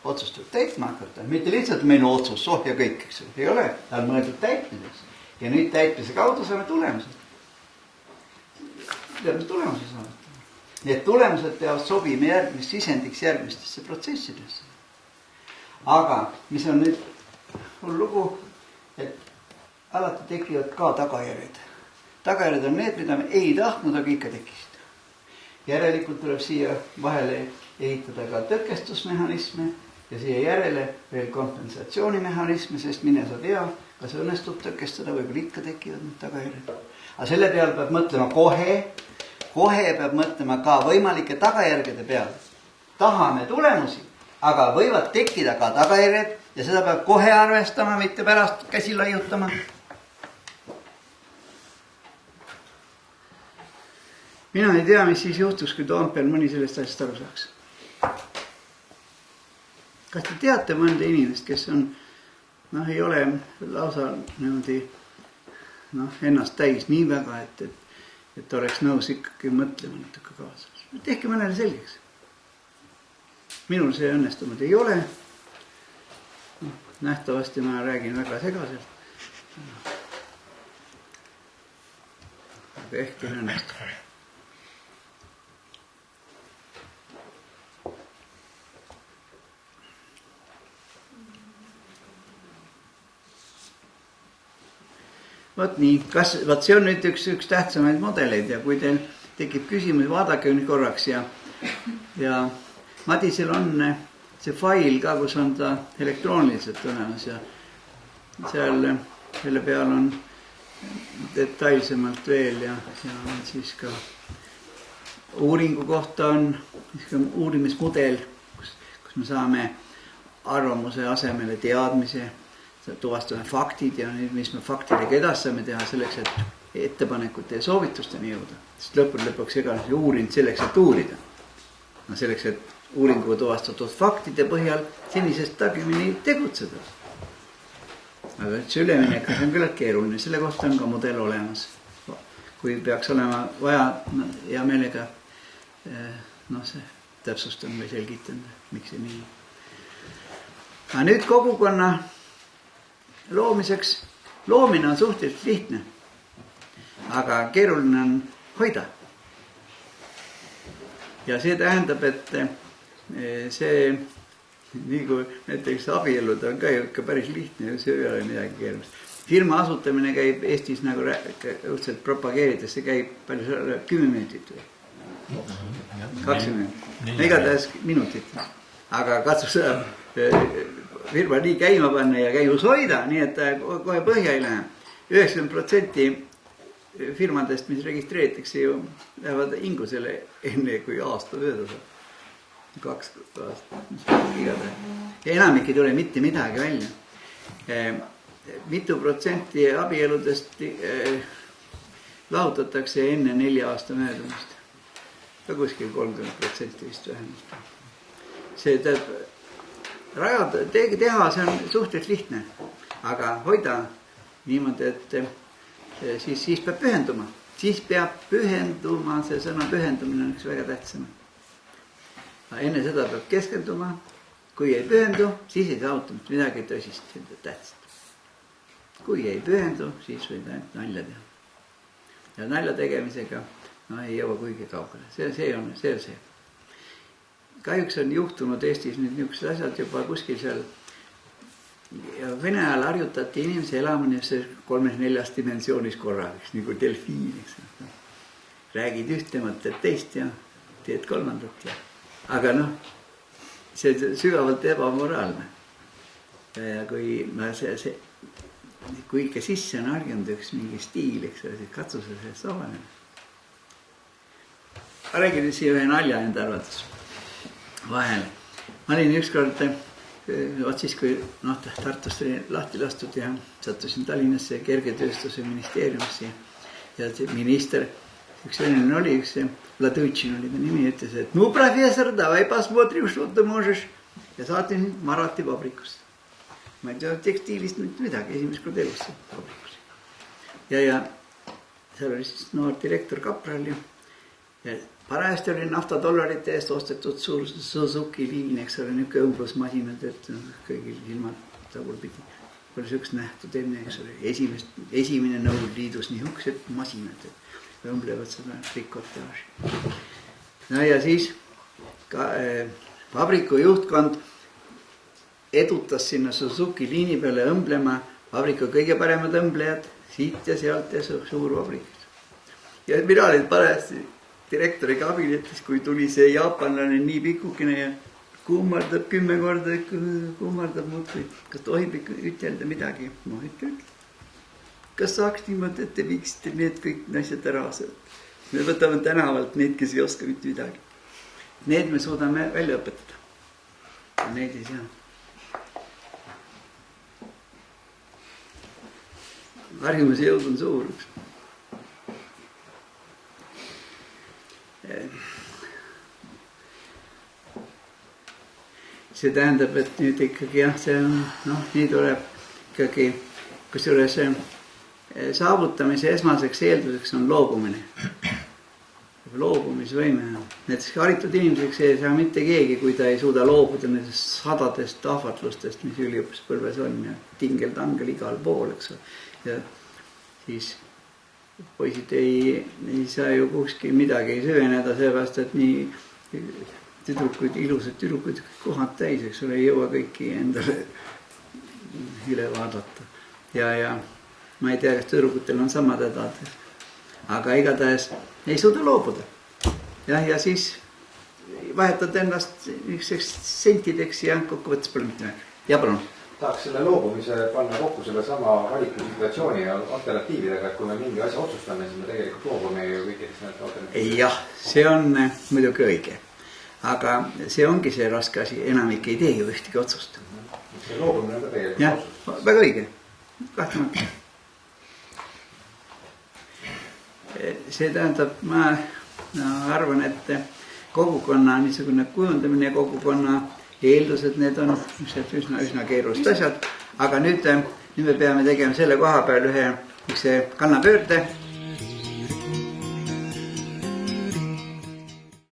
Otsust võib täitma hakata. Mitte lihtsalt meil otsus, ja kõik, eks ei ole. Ta on mõeldud täitmiseks. Ja nüüd täitmise kaudu saame tulemused. Peame tulemusi saada. Need tulemused peavad sobima sisendiks järgmistesse protsessidesse. Aga mis on nüüd hull lugu, et alati tekivad ka tagajärjed. Tagajärjed on need, mida me ei tahtnud, aga ikka tekkisid. Järelikult tuleb siia vahele ehitada ka tõkestusmehhanisme ja siia järele veel kompensatsioonimehhanisme, sest mine sa tea, kas õnnestub tõkestada või ikka tekivad need tagajärjed. Aga selle peale peab mõtlema kohe peab mõtlema ka võimalike tagajärgede peale. Tahame tulemusi, aga võivad tekkida ka tagajärjed ja seda peab kohe arvestama, mitte pärast käsi laiutama. Mina ei tea, mis siis juhtuks, kui Toompeal mõni sellest asjast aru saaks. Kas te teate mõnda inimest, kes on, ei ole lausa niimoodi, ennast täis nii väga, et oleks nõus ikkagi mõtlema natuke kaasa. Tehke mõnele selgeks. Minul see õnnestunud ei ole. Nähtavasti ma räägin väga segaselt. Aga ehk ei õnnestu. Vot nii, see on nüüd üks tähtsamaid mudeleid ja kui teil tekib küsimus, vaadake nüüd korraks ja Madisel on see fail ka, kus on ta elektrooniliselt olemas ja seal selle peal on detailsemalt veel ja on siis ka uuringu kohta on uurimismudel, kus me saame arvamuse asemele teadmise, tuvastame faktid ja nüüd, mis me faktidega edasi saame teha selleks, et ettepanekute ja soovitusteni jõuda. Sest lõpuks ega uurinud selleks, et uurida. Selleks, et uuringuga tuvastatud faktide põhjal senisest tagimini tegutseda. Aga see üleminekas on küll keeruline, selle kohta on ka mudel olemas. Kui peaks olema vaja ja meelega see täpsustan või selgitan, miks see nii. Aga nüüd kogukonna loomiseks, loomine on suhteliselt lihtne, aga keeruline on hoida. Ja see tähendab, et see, nii kui näiteks abielud on ka ikka päris lihtne, see ei ole midagi keerulist. Firma asutamine käib Eestis nagu õudselt propageerides, see käib palju 10 minutit või? 20 minutit. Igatahes minutit. Aga katsu seda firma nii käima panna ja käimus hoida, nii et kohe põhja ei lähe. 90% firmadest, mis registreeritakse ju, lähevad ingusele enne kui aasta mööda. 2 aastat. Ja enamik ei tule mitte midagi välja. Mitu protsenti abieludest lahutatakse enne 4 aasta möödumist. Ka kuskil 30% vist vähemalt. See teha, see on suhteliselt lihtne, aga hoida niimoodi, et siis peab pühenduma. Siis peab pühenduma, see sõna pühendumine on üks väga tähtsam. Enne seda peab keskenduma, kui ei pühendu, siis ei saavuta midagi tõsist tähtsat. Kui ei pühendu, siis võib ainult nalja teha. Ja nalja tegemisega ei jõua kuigi kaugele. See on see. Kahjuks on juhtunud Eestis nüüd niisugused asjad juba kuskil seal. Ja Vene ajal harjutati inimese elamine 3-4 dimensioonis korraliks, nagu delfiiniks. Räägid ühte, mõtled teist ja teed 3. Aga see sügavalt ebamoraalne. Ja kui ikka sisse on harjunud üks mingi stiil, siis katsu sellest vabaneda. Räägin nüüd siia ühe nalja enda arvates vahele. Ma olin ükskord, siis kui Tartust oli lahti lastud ja sattusin Tallinnasse kergetööstuse ministeeriumisse ja see minister, üks venelane oli, üks Vladõtšin oli ta nimi, ütles, et professor, davai посмотрим, что ты можешь. Ja saatin Marati vabrikust. Ma ei tea tekstiilist midagi, esimest kord elus vabrikus. Ja seal oli siis noor direktor Kapral ja parajasti oli naftadollarite eest ostetud suur Suzuki liin, eks ole, niisugune õmblusmasinad, et kõigil ilmad tagurpidi. Oli sihukest nähtud enne, eks ole, esimene Nõukogude Liidus niisugused masinad, et õmblevad seda trikotaaži. Ja siis ka vabriku juhtkond edutas sinna Suzuki liini peale õmblema vabriku kõige paremad õmblejad siit ja sealt ja suur vabrik. Ja mina olin parajasti direktori kabinetis, kui tuli see jaapanlane nii pikukene ja kummardab 10 korda, kummardab muudkui. Kas tohib ütelda midagi? Ma ütlen, kas saaks niimoodi, et te viiksite need kõik naised ära asjad? Me võtame tänavalt need, kes ei oska mitte midagi. Need me suudame välja õpetada. Need ei saa. Harjumuse jõud on suur. See tähendab, et nüüd ikkagi jah, see on, nii tuleb ikkagi, kusjuures saavutamise esmaseks eelduseks on loobumine. Loobumisvõime. Näiteks haritud inimeseks ei saa mitte keegi, kui ta ei suuda loobuda nendest sadadest ahvatlustest, mis üliõpispõlves on ja tingel-tangel igal pool, eks. Ja siis poisid ei saa ju kuskil midagi ei sööneda, seepärast, et nii tüdrukuid, ilusad tüdrukuid kohad täis, eks ole, ei jõua kõiki endale üle vaadata. Ja ma ei tea, kas tüdrukutel on samad hädad, aga igatahes ei suuda loobuda. Ja siis vahetad ennast niiseks sentideks ja kokkuvõttes pole mitte midagi. Ja palun. Tahaks selle loobumise panna kokku selle sama valikusituatsiooni ja alternatiividega, et kui me mingi asja otsustame, siis me tegelikult loobume ju kõikidest need alternatiivid. Jah, see on muidugi õige. Aga see ongi see raske asi, enamik ei tee ju ühtegi otsust. See loobumine on ka tegelikult otsus. Jah, väga õige. Kahtlemata. See tähendab, ma arvan, et kogukonna niisugune kujundamine, kogukonna eeldused, need on üsna keerulised asjad. Aga nüüd me peame tegema selle koha peal ühe kannapöörde